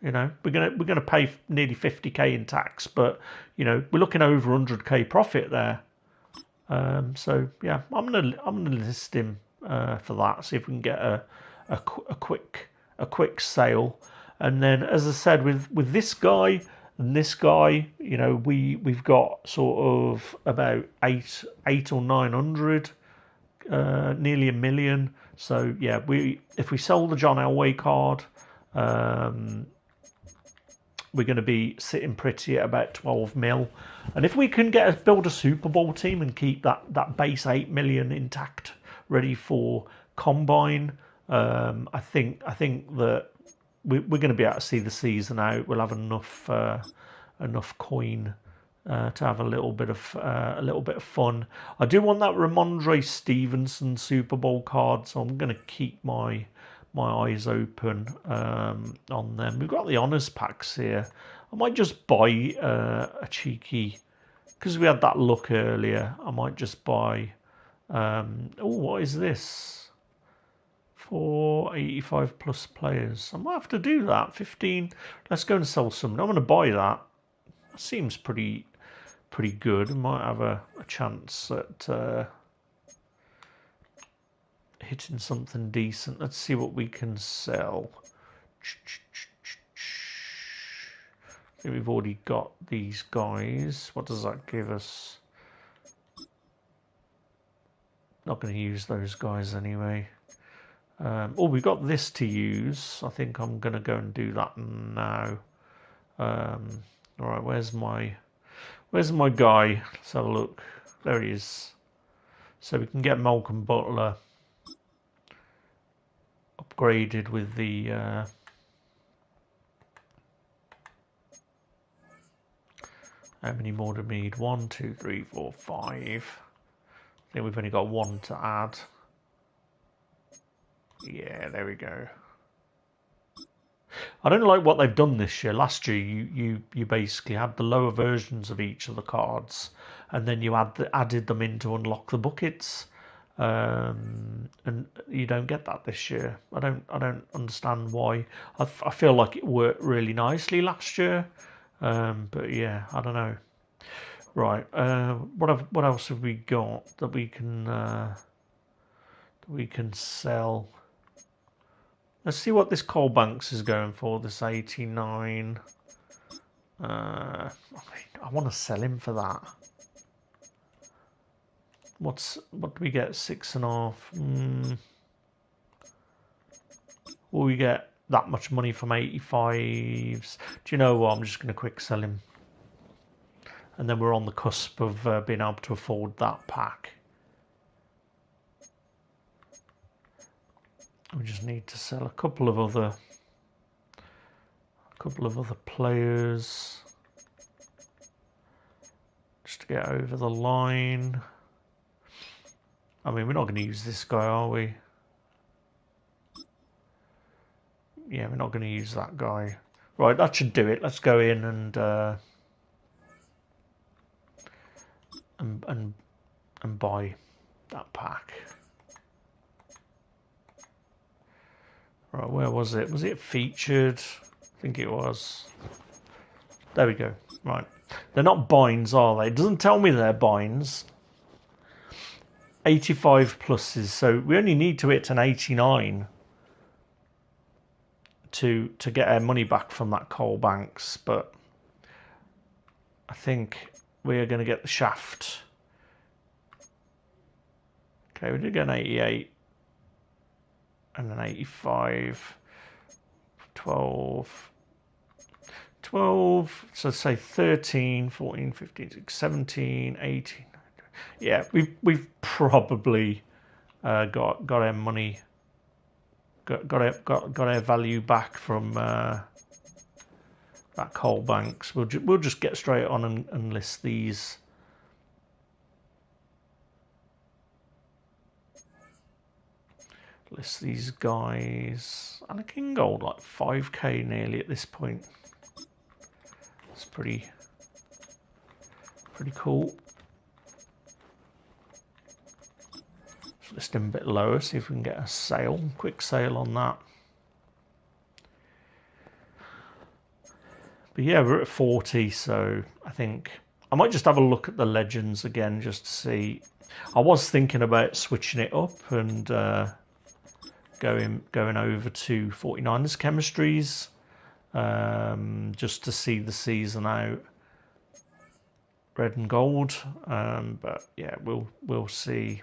You know, we're gonna pay nearly 50k in tax, but you know, we're looking over 100k profit there. So yeah, I'm gonna list him for that. See if we can get a quick sale. And then, as I said, with this guy and this guy, you know, we've got sort of about eight or 900, nearly 1 million. So yeah, if we sell the John Elway card, we're going to be sitting pretty at about 12 mil. And if we can build a Super Bowl team and keep that base 8 million intact, ready for Combine, I think that we're going to be able to see the season out. We'll have enough coin to have a little bit of fun. I do want that Ramondre Stevenson Super Bowl card, so I'm going to keep my eyes open on them. We've got the honors packs here. I might just buy a cheeky, because we had that look earlier. I might just buy. What is this? For 85 plus players. I might have to do that. 15. Let's go and sell some. I'm going to buy that. Seems pretty good. I might have a chance at hitting something decent. Let's see what we can sell. I think we've already got these guys. What does that give us? Not going to use those guys anyway. We've got this to use. I think I'm going to go and do that now. All right, where's my guy? Let's have a look. There he is. So we can get Malcolm Butler upgraded with the how many more do we need? 1, 2, 3, 4, 5. I think we've only got 1 to add. Yeah, there we go. I don't like what they've done this year. Last year, you basically had the lower versions of each of the cards, and then you added them in to unlock the buckets. And you don't get that this year. I don't understand why. I feel like it worked really nicely last year, but yeah, I don't know. Right, what else have we got that we can sell? Let's see what this Cole Banks is going for. This 89. I want to sell him for that. What do we get? 6.5. Will we get that much money from 85s? Do you know what? I'm just going to quick sell him, and then we're on the cusp of being able to afford that pack. We just need to sell a couple of other players just to get over the line. I mean, we're not going to use this guy, are we? Yeah, we're not going to use that guy. Right, that should do it. Let's go in and buy that pack. Right, where was it? Was it featured? I think it was. There we go. Right. They're not binds, are they? It doesn't tell me they're binds. 85 pluses, so we only need to hit an 89 to get our money back from that Cole Banks, but I think we are going to get the shaft. Okay, we did get an 88 and an 85, 12, so say 13, 14, 15, 16, 17, 18. Yeah, we've probably got our money, got our value back from that Cole Banks. We'll just get straight on and list these. List these guys. And a King Gold, like 5k nearly at this point. It's pretty cool. Let's list him a bit lower, see if we can get a sale, quick sale on that. But yeah, we're at 40, so I think I might just have a look at the legends again just to see. I was thinking about switching it up and going over to 49ers chemistries just to see the season out, red and gold. But yeah, we'll see.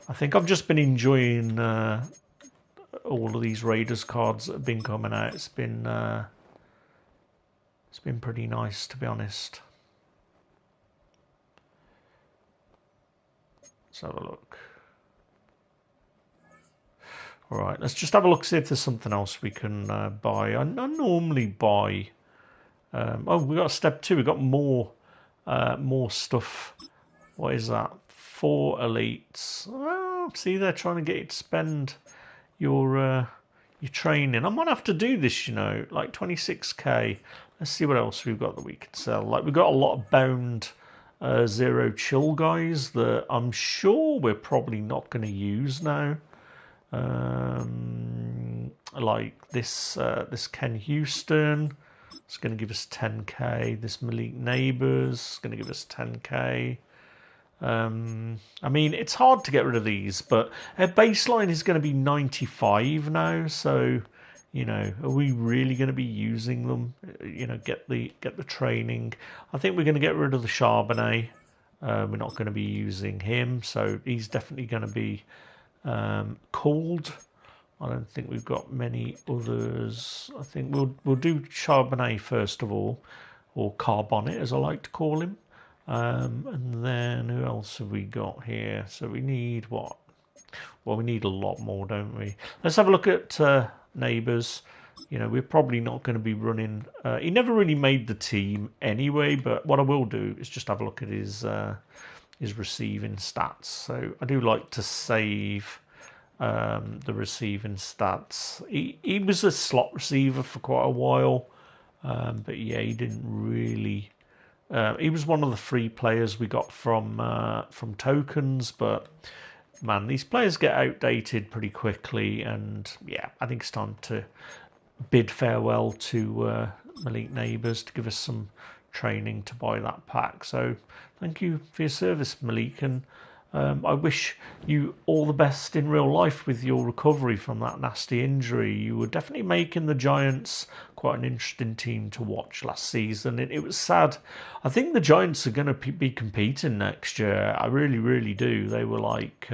I think I've just been enjoying all of these Raiders cards that have been coming out. It's been pretty nice, to be honest. Let's have a look. All right, let's just have a look, see if there's something else we can buy. I normally buy. Oh, we got step 2. We got more stuff. What is that? 4 elites. Well, see, they're trying to get you to spend your training. I might have to do this, you know, like 26k. Let's see what else we've got that we can sell. Like, we've got a lot of bound zero chill guys that I'm sure we're probably not going to use now. Like this Ken Houston, it's going to give us 10k. This Malik Neighbors is going to give us 10k. I mean, it's hard to get rid of these, but our baseline is going to be 95 now. So, you know, are we really going to be using them? You know, get the training. I think we're going to get rid of the Charbonnet. We're not going to be using him, so he's definitely going to be called. I don't think we've got many others. I think we'll do Charbonnet first of all, or Carbonnet as I like to call him. And then who else have we got here? So we need what? Well, we need a lot more, don't we? Let's have a look at Neighbours. You know, we're probably not going to be running. He never really made the team anyway, but what I will do is just have a look at his receiving stats. So I do like to save the receiving stats. He was a slot receiver for quite a while, but yeah, he didn't really. He was one of the free players we got from tokens, but man, these players get outdated pretty quickly, and yeah, I think it's time to bid farewell to Malik Neighbours to give us some training to buy that pack. So thank you for your service, Malik, and I wish you all the best in real life with your recovery from that nasty injury. You were definitely making the Giants quite an interesting team to watch last season. It was sad. I think the Giants are going to be competing next year. I really, really do. They were like,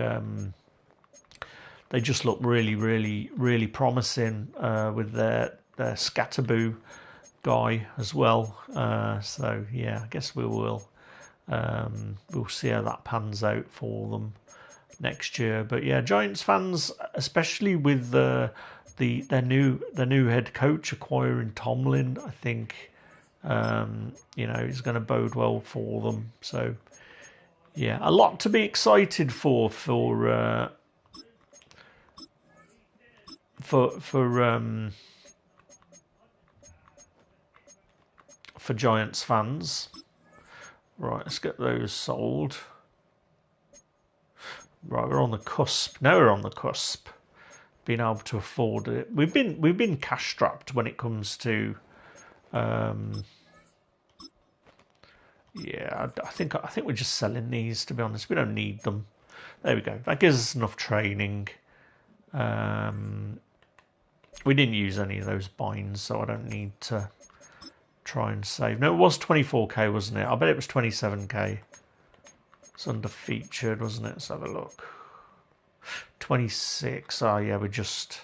they just look really, really, really promising with their Scatterboo guy as well. So yeah, I guess we will. We'll see how that pans out for them next year. But yeah, Giants fans, especially with their new head coach acquiring Tomlin, I think you know, is going to bode well for them. So yeah, a lot to be excited for Giants fans. Right, let's get those sold. Right, we're on the cusp. Now we're on the cusp, being able to afford it. We've been cash strapped when it comes to. Yeah, I think we're just selling these. To be honest, we don't need them. There we go. That gives us enough training. We're We didn't use any of those binds, so I don't need to try and save. No, it was 24k, wasn't it? I bet it was 27k. It's under featured, wasn't it? Let's have a look. 26. Oh yeah, we're just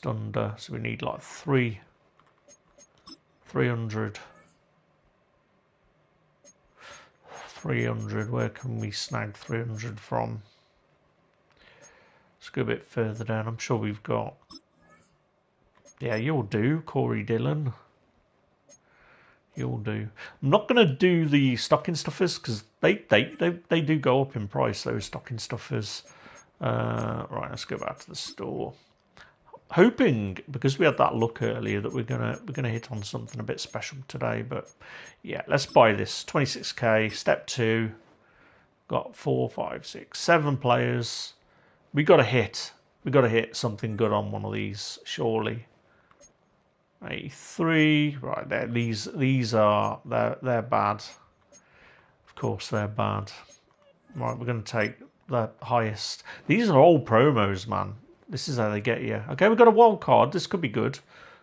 under. So we need like 300. 300. Where can we snag 300 from? Let's go a bit further down. I'm sure we've got. Yeah, you'll do, Corey Dillon. You'll do. I'm not going to do the stocking stuffers because they do go up in price. Those stocking stuffers. Right, let's go back to the store. Hoping because we had that look earlier that we're gonna hit on something a bit special today. But yeah, let's buy this 26k. Step 2. Got 4, 5, 6, 7 players. We got to hit. We got to hit something good on one of these surely. 83, right there. These are they're bad. Of course they're bad. Right, we're going to take the highest. These are all promos, man. This is how they get you. Okay, we've got a wild card. This could be good.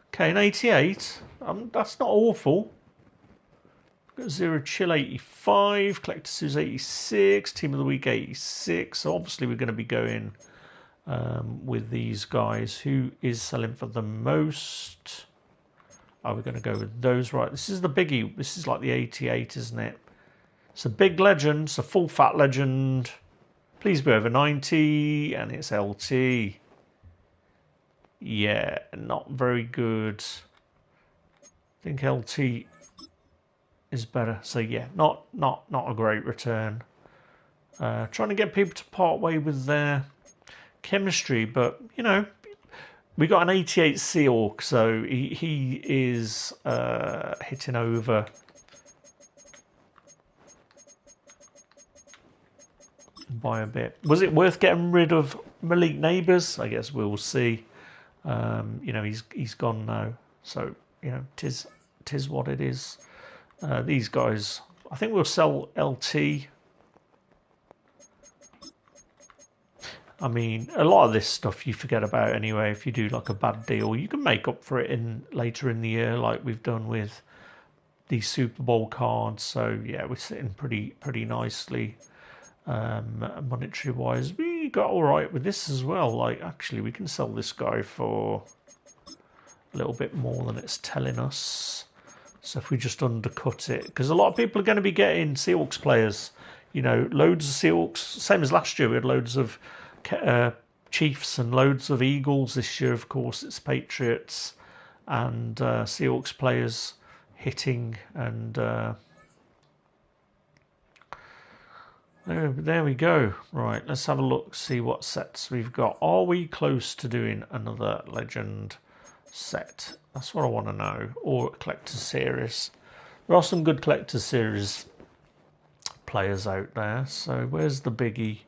Okay, an 88. That's not awful. We've got Zero Chill 85. Collector's 86. Team of the Week 86. So obviously we're going to be going with these guys. Who is selling for the most? Are we going to go with those? Right, this is the biggie. This is like the 88, isn't it? It's a big legend. It's a full fat legend. Please be over 90. And it's LT. Yeah, not very good. I think LT is better. So yeah, not a great return. Trying to get people to part way with their chemistry, but you know, we got an 88 Seahawk, so he is hitting over. By a bit. Was it worth getting rid of Malik Neighbours? I guess we'll see. You know, he's gone now, so you know, tis what it is. These guys, I think we'll sell LT. I mean, a lot of this stuff you forget about anyway. If you do like a bad deal, you can make up for it later in the year, like we've done with these Super Bowl cards. So yeah, we're sitting pretty nicely, monetary wise. We got all right with this as well. Like actually, we can sell this guy for a little bit more than it's telling us. So if we just undercut it, because a lot of people are going to be getting Seahawks players. You know, loads of Seahawks. Same as last year, we had loads of Chiefs and loads of Eagles. This year, of course, it's Patriots and Seahawks players hitting. And there we go. Right, let's have a look, see what sets we've got. Are we close to doing another Legend set? That's what I want to know. Or a Collector's Series. There are some good Collector's Series players out there. So where's the biggie?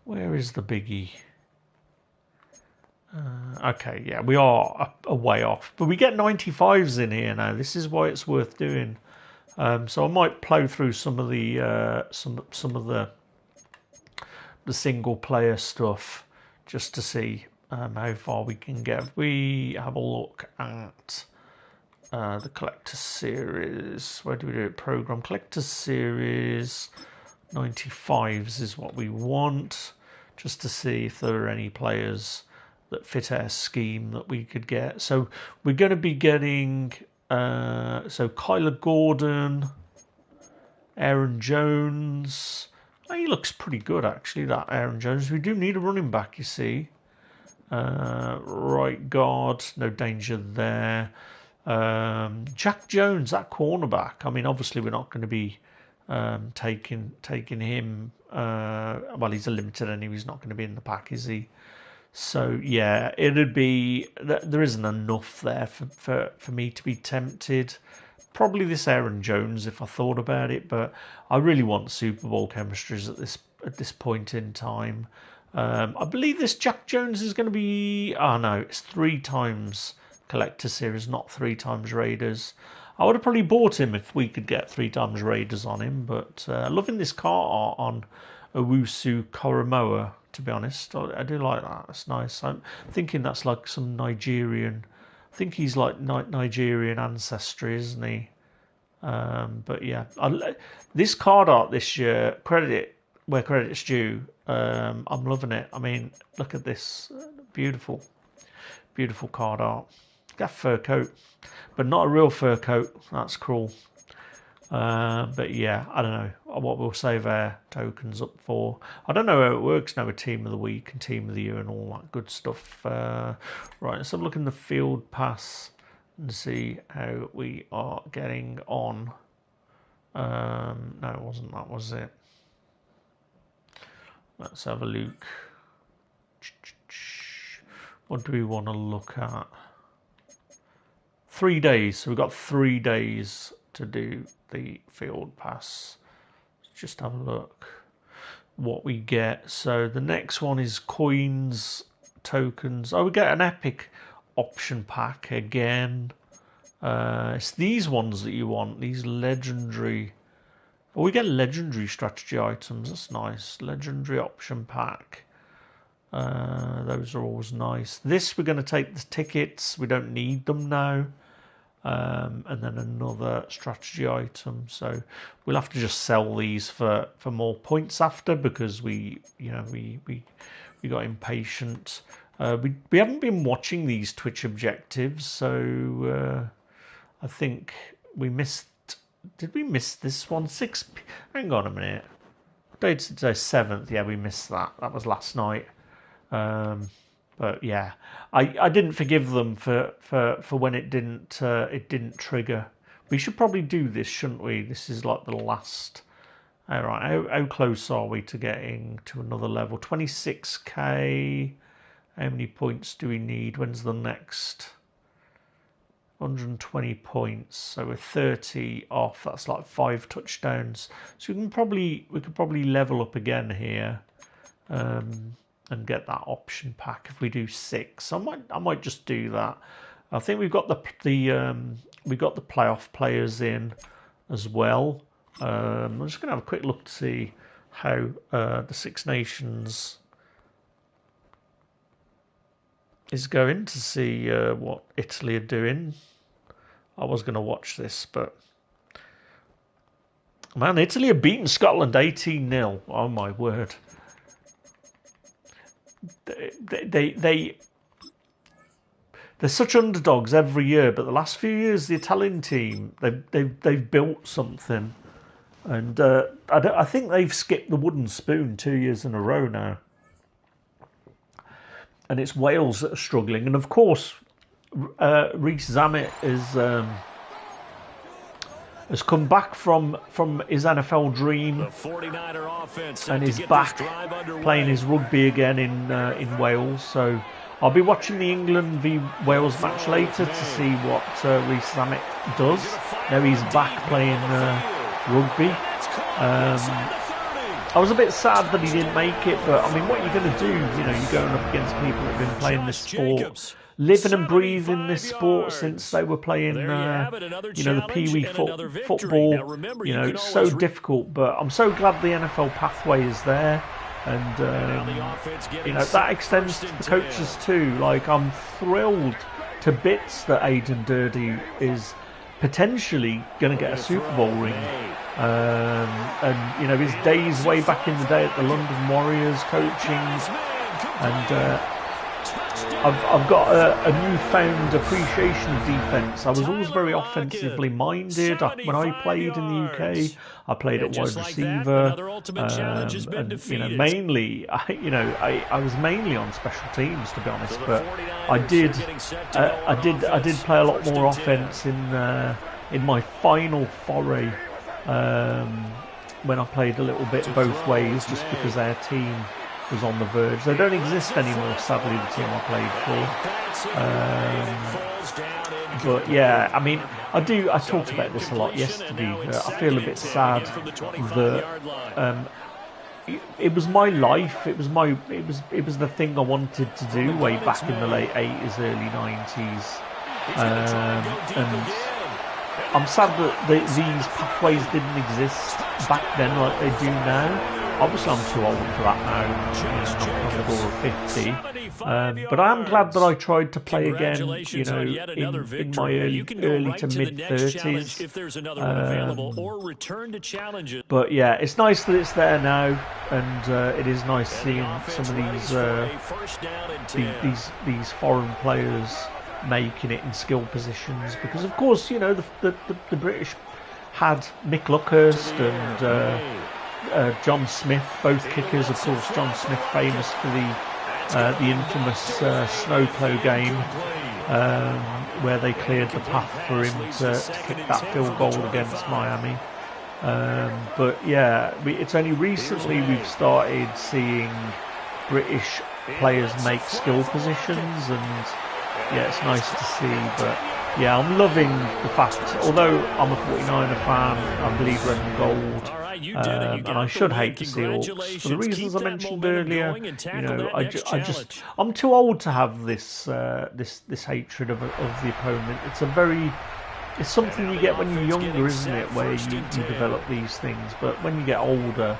Where is the biggie? Okay, yeah, we are a way off, but we get 95s in here now. This is why it's worth doing. So I might plow through some of the some of the single player stuff just to see how far we can get. If we have a look at the Collector Series. Where do we do it? Program Collector Series. 95s is what we want, just to see if there are any players that fit our scheme that we could get. So we're going to be getting so Kyler Gordon, Aaron Jones. Oh, he looks pretty good actually, that Aaron Jones. We do need a running back, you see. Right guard, no danger there. Jack Jones, that cornerback. I mean, obviously we're not going to be taking him. Well, he's a limited anyway. He's not going to be in the pack, is he? So yeah, it'd be there isn't enough there for me to be tempted. Probably this Aaron Jones if I thought about it, but I really want Super Bowl chemistries at this point in time. I believe this Jack Jones is going to be. Oh no, it's 3 times Collector Series, not 3 times Raiders. I would have probably bought him if we could get 3 times Raiders on him, but loving this car art Owusu Koromoa, to be honest. I do like that. That's nice. I'm thinking that's like some Nigerian. I think he's like Nigerian ancestry, isn't he? But yeah, this card art this year, credit where credit's due. I'm loving it. I mean, look at this. Beautiful, beautiful card art. Got a fur coat, but not a real fur coat. That's cruel. But yeah, I don't know what we'll save our tokens up for. I don't know how it works now with Team of the Week and Team of the Year and all that good stuff. Right, let's have a look in the field pass and see how we are getting on. No, it wasn't that, was it? Let's have a look. What do we want to look at? 3 days. So we've got 3 days to do the field pass. Let's just have a look what we get. So the next one is coins, tokens. Oh, we get an epic option pack again. It's these ones that you want, these legendary. Oh, we get legendary strategy items. That's nice. Legendary option pack. Those are always nice. This, we're going to take the tickets. We don't need them now. And then another strategy item. So we'll have to just sell these for more points after, because we got impatient. We haven't been watching these Twitch objectives, so I think we missed. Did we miss this one? Hang on a minute. Date's today 7th. Yeah, we missed that. That was last night. But yeah, I didn't forgive them for when it didn't trigger. We should probably do this, shouldn't we? This is like the last. All right, how close are we to getting to another level? 26k. How many points do we need? When's the next? 120 points. So we're 30 off. That's like 5 touchdowns. So we could probably level up again here. And get that option pack if we do 6. I might just do that. I think we've got the playoff players in as well. I'm just gonna have a quick look to see how the Six Nations is going, to see what Italy are doing. I was going to watch this, but man, Italy have beaten Scotland 18-0. Oh my word. They're such underdogs every year, but the last few years the Italian team they've built something, and I think they've skipped the wooden spoon 2 years in a row now, and it's Wales that are struggling. And of course, Reece Zammit has come back from his NFL dream and is back playing his rugby again in Wales. So I'll be watching the England v Wales match later to see what Reece Zammit does. Now he's back playing rugby. I was a bit sad that he didn't make it, but I mean, what are you going to do? You know, you're going up against people that have been playing this sport, living and breathing this sport since they were playing, the Pee-wee football. You know, it's so difficult, but I'm so glad the NFL pathway is there. And, that extends to the coaches too. Like, I'm thrilled to bits that Aidan Durdy is potentially going to get a Super Bowl ring. And, his days way back in the day at the London Warriors coaching, and I've got a newfound appreciation of defence. I was always very offensively minded. When I played in the UK, I played at wide receiver, and mainly, I was mainly on special teams, to be honest. But I did play a lot more offence in my final foray when I played a little bit both ways, just because our team was on the verge. They don't exist anymore, sadly, the team I played for. But yeah, I mean, I talked about this a lot yesterday. I feel a bit sad that it was my life. It was the thing I wanted to do way back in the late 80s, early 90s. And I'm sad that these pathways didn't exist back then like they do now. Obviously, I'm too old for that now. I'm over 50. But I am glad that I tried to play again, you know, in my early to mid 30s. But yeah, it's nice that it's there now, and it is nice seeing some of these foreign players making it in skill positions, because of course, you know, the British had Mick Luckhurst and John Smith, both kickers. Of course, John Smith famous for the infamous snowplow game, where they cleared the path for him to kick that field goal against Miami. But yeah, it's only recently we've started seeing British players make skill positions, and yeah, it's nice to see. But yeah, I'm loving the fact, although I'm a 49er fan, I believe red and gold, and I should hate the Seahawks for the reasons I mentioned earlier. You know, I'm too old to have this hatred of the opponent. It's something you get when you're younger, isn't it? Where you develop these things, but when you get older,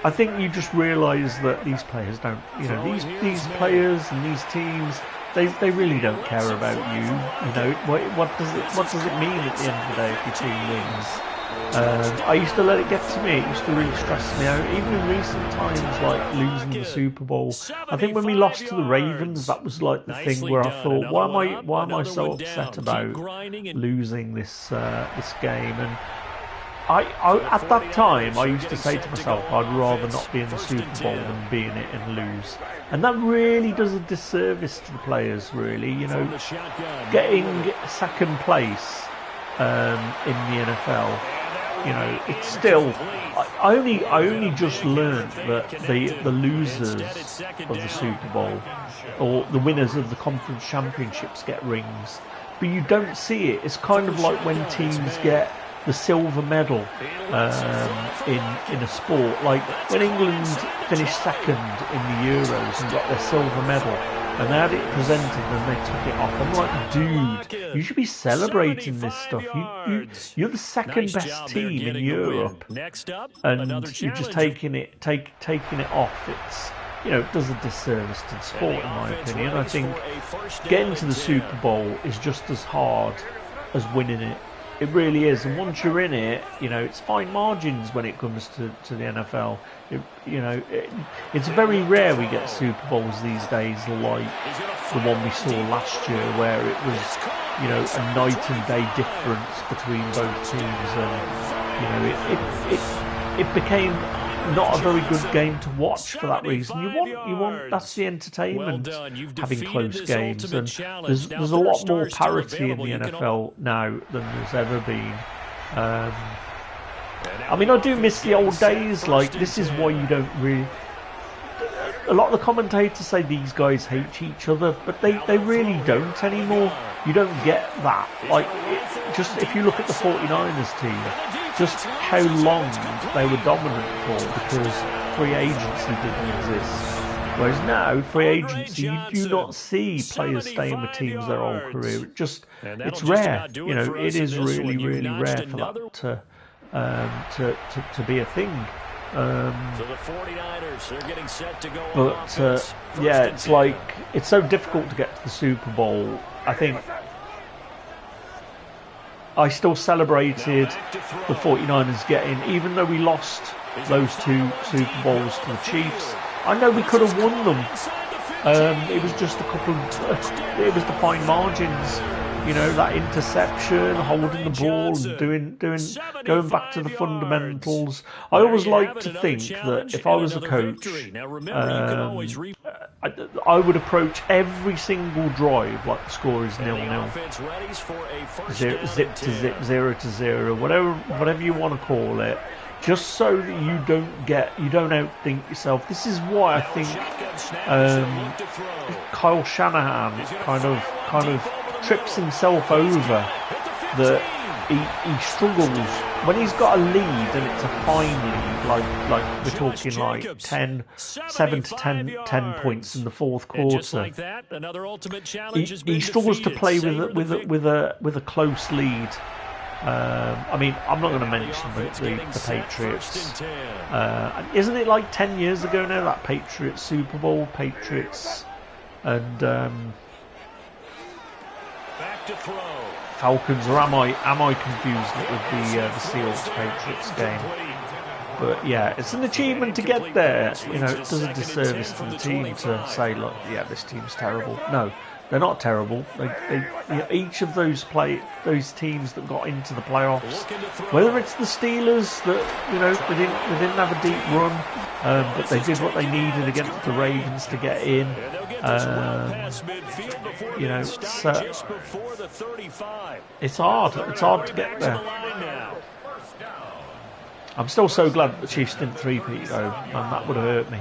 I think you just realise that these players don't. You know, these players and these teams, they really don't care about you. You know, what does it mean at the end of the day if your team wins? I used to let it get to me. It used to really stress me out. Even in recent times, like losing the Super Bowl, I think when we lost to the Ravens, that was like the thing where I thought, why am I so upset about losing this game? And I at that time, I used to say to myself, I'd rather not be in the Super Bowl than be in it and lose. And that really does a disservice to the players, really. You know, getting second place in the NFL, you know, it's still. I only just learned that the losers of the Super Bowl or the winners of the conference championships get rings, but you don't see it. It's kind of like when teams get the silver medal in a sport, like when England finished second in the Euros and got their silver medal, and they had it presented and they took it off. I'm like, dude, you should be celebrating this stuff. You're the second best team in Europe, and you're just taking it off. It's, you know, it does a disservice to the sport, in my opinion. I think getting to the Super Bowl is just as hard as winning it. It really is, and once you're in it, you know, it's fine margins when it comes to the NFL. It's very rare we get Super Bowls these days like the one we saw last year, where it was, you know, a night and day difference between both teams, and you know, it became not a very good game to watch for that reason. You want that's the entertainment, having close games, and there's a lot more parity in the NFL now than there's ever been. I mean, I do miss the old days. Like, this is why you don't really. A lot of the commentators say these guys hate each other, but they really don't anymore. You don't get that. Like, just if you look at the 49ers team, just how long they were dominant for, because free agency didn't exist. Whereas now, free agency, you do not see players staying with teams their whole career. It's rare. You know, it is really, really rare for that to be a thing. So the 49ers, they're getting set to go. But yeah, it's like, it's so difficult to get to the Super Bowl. I think I still celebrated the 49ers getting, even though we lost those two Super Bowls to the Chiefs. I know we could have won them. It was just it was the fine margins. You know, that interception, holding the ball, and going back to the fundamentals. I always like to think that if I was a coach, I would approach every single drive like the score is 0-0, zip to zip, 0-0, whatever you want to call it, just so that you don't outthink yourself. This is why I think Kyle Shanahan kind of trips himself over, that he struggles when he's got a lead, and it's a fine lead, like we're talking like 7 to 10 points in the fourth quarter. He struggles to play with a close lead, I mean, I'm not going to mention the Patriots. Isn't it like 10 years ago now, that Patriots Super Bowl? Patriots and Back to throw. Falcons, or am I confused with the Seahawks Patriots game? But yeah, it's an achievement to get there. You know, it does a disservice to the team to say, look, yeah, this team's terrible. No, they're not terrible. Each of those teams that got into the playoffs, whether it's the Steelers that they didn't have a deep run, but they did what they needed against the Ravens to get in. It's hard. It's hard to get there. I'm still so glad that the Chiefs didn't three-peat though, and that would have hurt me.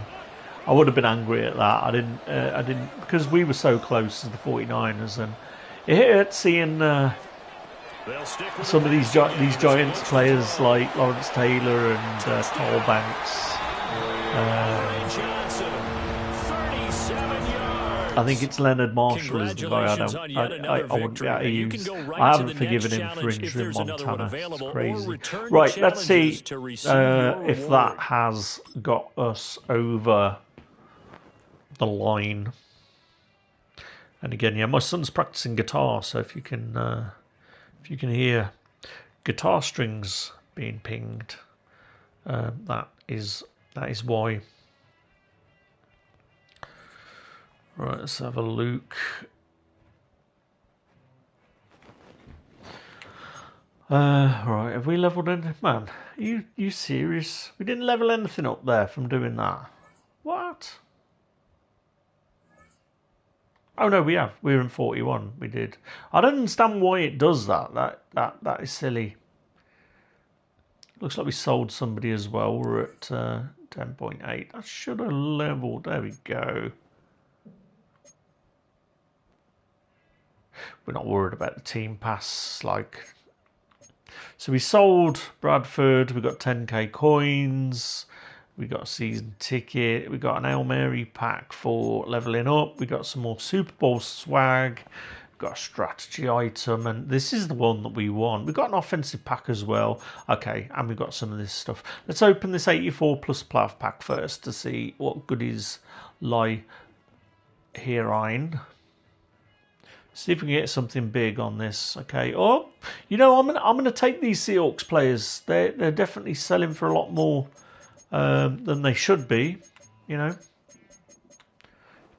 I would have been angry at that. I didn't because we were so close as the 49ers, and it hurt seeing some of these Giants players like Lawrence Taylor and Carl Banks. I think it's Leonard Marshall is the guy I wouldn't be able to use. I haven't forgiven him for injuring Montana. It's crazy. Right, let's see if that has got us over the line. And again, yeah, my son's practicing guitar, so if you can hear guitar strings being pinged, that is why. Right, let's have a look. Right, have we leveled anything? Man, are you serious? We didn't level anything up there from doing that. What? Oh no, we have. We're in 41. We did. I don't understand why it does that. That is silly. Looks like we sold somebody as well. We're at 10.8. I should have leveled. There we go. We're not worried about the team pass. So we sold Bradford. We got 10k coins. We got a season ticket. We got an Hail Mary pack for leveling up. We got some more Super Bowl swag. We got a strategy item, and this is the one that we want. We got an offensive pack as well. Okay, and we got some of this stuff. Let's open this 84 plus plav pack first to see what goodies lie herein. See if we can get something big on this. Okay. Oh, I'm gonna take these Seahawks players. They're definitely selling for a lot more than they should be. It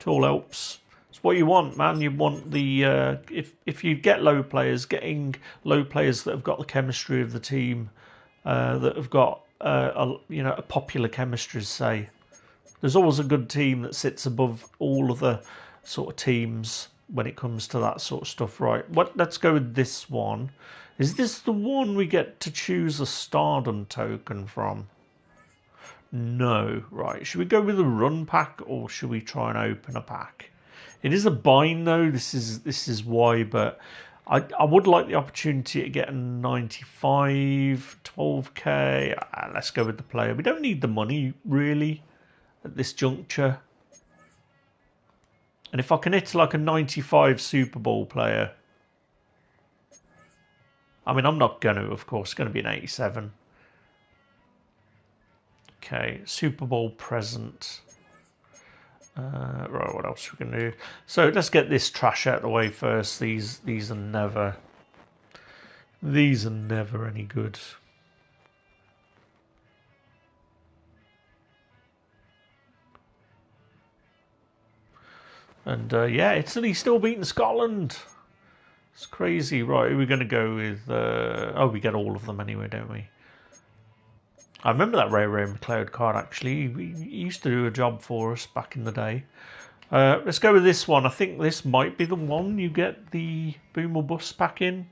all helps. It's what you want, man. You want the if you get getting low players that have got the chemistry of the team, that have got a popular chemistry. Say, there's always a good team that sits above all of the sort of teams when it comes to that sort of stuff. Right, let's go with this one. Is this the one we get to choose a stardom token from? No. Right, should we go with a run pack, or should we try and open a pack? It is a bind though. This is why, but I would like the opportunity to get a 95 12k. Let's go with the player. We don't need the money really at this juncture. And if I can hit like a 95 Super Bowl player, I mean, I'm not going to, of course, it's going to be an 87. Okay, Super Bowl present. Right, what else are we going to do? So let's get this trash out of the way first. These are never any good. And yeah, Italy's still beating Scotland. It's crazy. Right, we're going to go with... we get all of them anyway, don't we? I remember that Ray McLeod card, actually. He used to do a job for us back in the day. Let's go with this one. I think this might be the one you get the Boom or Bust pack in.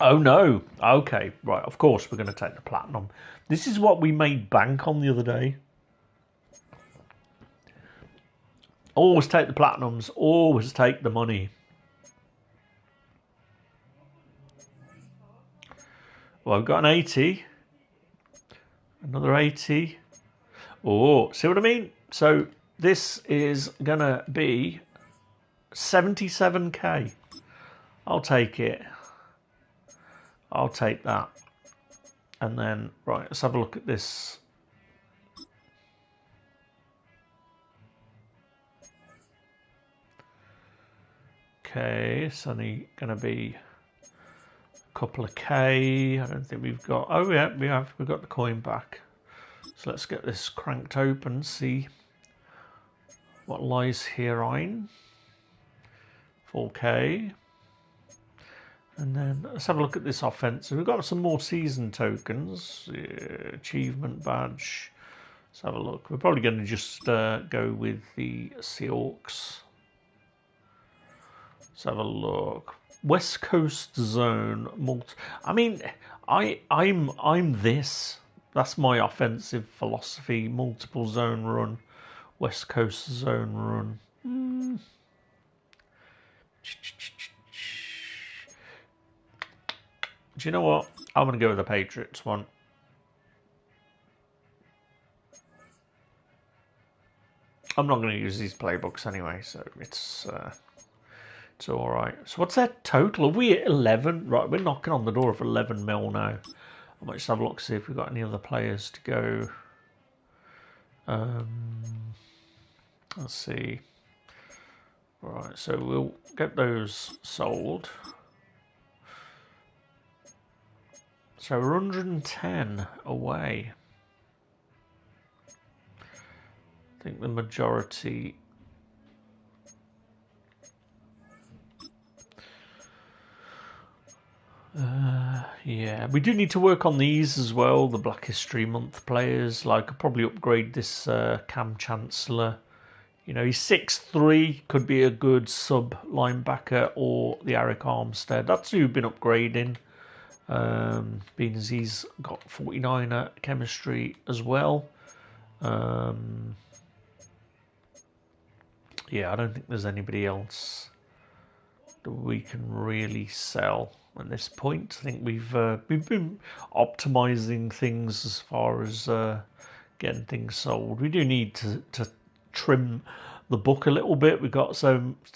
Oh, no. Okay, right. Of course, we're going to take the Platinum. This is what we made bank on the other day. Always take the Platinums. Always take the money. Well, I've got an 80. Another 80. Oh, see what I mean? So this is going to be 77k. I'll take it. I'll take that. And then, right, let's have a look at this. Okay, it's only going to be a couple of K. I don't think we've got... Oh, yeah, we've got the coin back. So let's get this cranked open, see what lies herein. 4K. And then let's have a look at this offense. We've got some more season tokens. Achievement badge. Let's have a look. We're probably going to just go with the Seahawks. Let's have a look. West Coast Zone. I mean, I'm this. That's my offensive philosophy. Multiple zone run. West Coast Zone run. Do you know what? I'm going to go with the Patriots one. I'm not going to use these playbooks anyway, so it's all right. So what's that total? Are we at 11? Right, we're knocking on the door of 11 mil now. I might just have a look, see if we've got any other players to go. Let's see. Right, so we'll get those sold. So we're 110 away. I think the majority... yeah, we do need to work on these as well, the Black History Month players. Like, I'll probably upgrade this Cam Chancellor. You know, he's 6'3", could be a good sub linebacker, or the Eric Armstead. That's who we've been upgrading, being as he's got 49 at chemistry as well. Yeah, I don't think there's anybody else that we can really sell at this point. I think we've been optimizing things as far as getting things sold. We do need to trim the book a little bit. We've got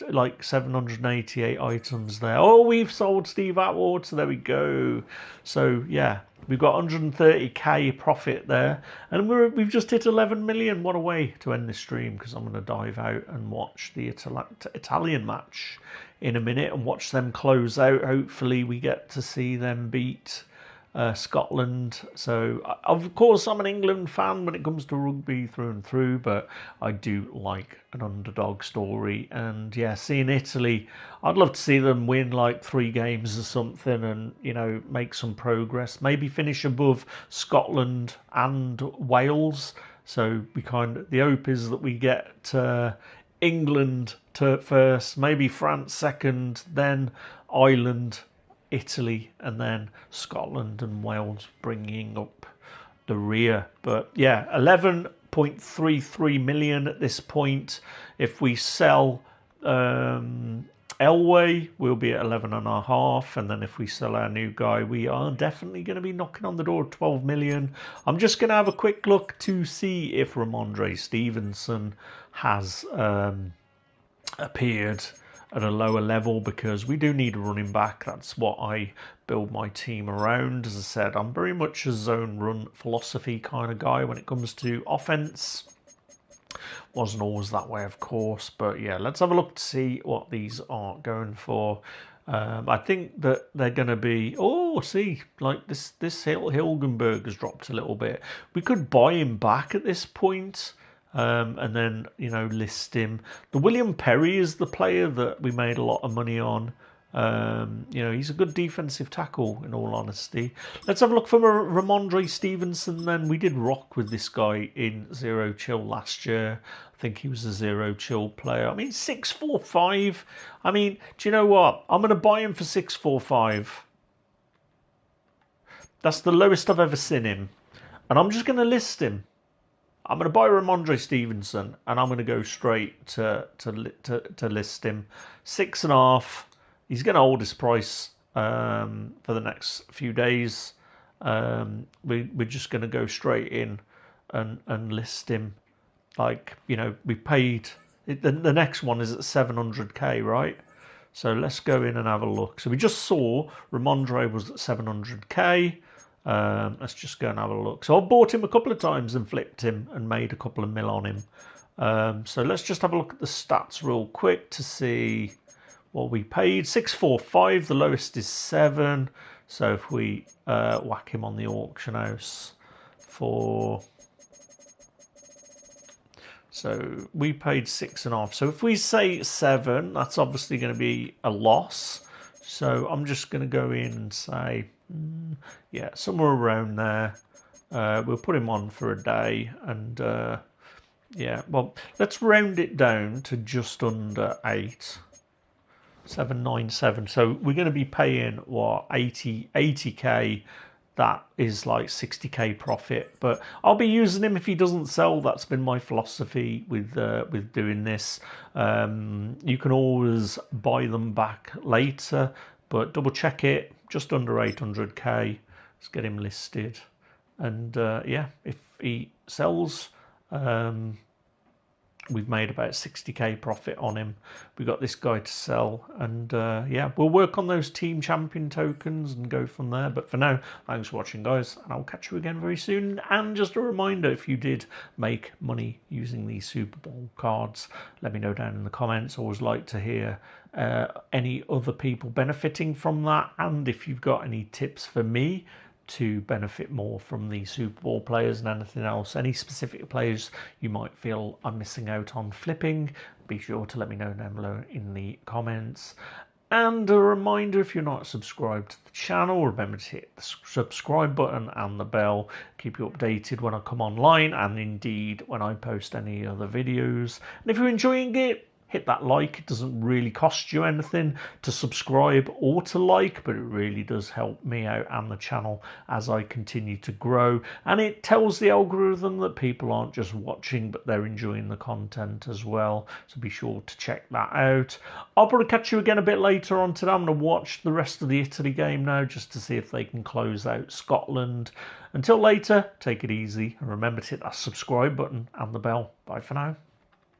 like 788 items there. Oh, we've sold Steve Atwater, so there we go. So yeah, we've got 130k profit there, and we've just hit 11 million. What a way to end this stream, because I'm going to dive out and watch the Italian match in a minute and watch them close out. Hopefully we get to see them beat Scotland. So of course I'm an England fan when it comes to rugby through and through, but I do like an underdog story. And yeah, seeing Italy, I'd love to see them win like 3 games or something, and you know, make some progress, maybe finish above Scotland and Wales. So the hope is that we get England to first, maybe France second, then Ireland, Italy, and then Scotland and Wales bringing up the rear. But yeah, 11.33 million at this point. If we sell Elway, we'll be at 11.5, and then if we sell our new guy, we are definitely going to be knocking on the door of 12 million. I'm just going to have a quick look to see if Ramondre Stevenson has appeared at a lower level, because we do need a running back. That's what I build my team around. As I said, I'm very much a zone run philosophy kind of guy when it comes to offense. Wasn't always that way, of course, but yeah, let's have a look to see what these are going for. I think that they're going to be... Oh, see, like this Hilgenberg has dropped a little bit. We could buy him back at this point. And then, you know, list him. The William Perry is the player that we made a lot of money on. You know, he's a good defensive tackle, in all honesty. Let's have a look for Ramondre Stevenson then. We did rock with this guy in Zero Chill last year. I think he was a Zero Chill player. I mean, 6'4", I mean, do you know what? I'm going to buy him for 6'4". That's the lowest I've ever seen him. And I'm just going to list him. I'm going to buy Ramondre Stevenson, and I'm going to go straight to list him. 6.5. He's going to hold his price for the next few days. We're just going to go straight in and list him. Like, you know, we paid... The next one is at 700k, right? So let's go in and have a look. So we just saw Ramondre was at 700k. Let's just go and have a look. So I bought him a couple of times and flipped him and made a couple of mil on him. So let's just have a look at the stats real quick to see what we paid. 645, the lowest is 7. So if we whack him on the auction house for... So we paid 6.5. So if we say 7, that's obviously going to be a loss. So I'm just going to go in and say, yeah, somewhere around there. We'll put him on for a day. And yeah, well, let's round it down to just under 8. 797. So we're going to be paying what, 80k. That is like 60k profit, but I'll be using him if he doesn't sell. That's been my philosophy with doing this. You can always buy them back later, but double check it. Just under 800k. Let's get him listed, and yeah, if he sells, we've made about 60k profit on him. We got this guy to sell, and yeah, we'll work on those team champion tokens and go from there. But for now, thanks for watching, guys, and I'll catch you again very soon. And just a reminder, if you did make money using these Super Bowl cards, let me know down in the comments. Always like to hear any other people benefiting from that, and if you've got any tips for me to benefit more from the Super Bowl players and anything else, any specific players you might feel I'm missing out on flipping, be sure to let me know down below in the comments. And a reminder, if you're not subscribed to the channel, remember to hit the subscribe button and the bell. Keep you updated when I come online, and indeed when I post any other videos. And if you're enjoying it, hit that like. It doesn't really cost you anything to subscribe or to like, but it really does help me out and the channel as I continue to grow. And it tells the algorithm that people aren't just watching, but they're enjoying the content as well. So be sure to check that out. I'll probably catch you again a bit later on today. I'm going to watch the rest of the Italy game now just to see if they can close out Scotland. Until later, take it easy and remember to hit that subscribe button and the bell. Bye for now.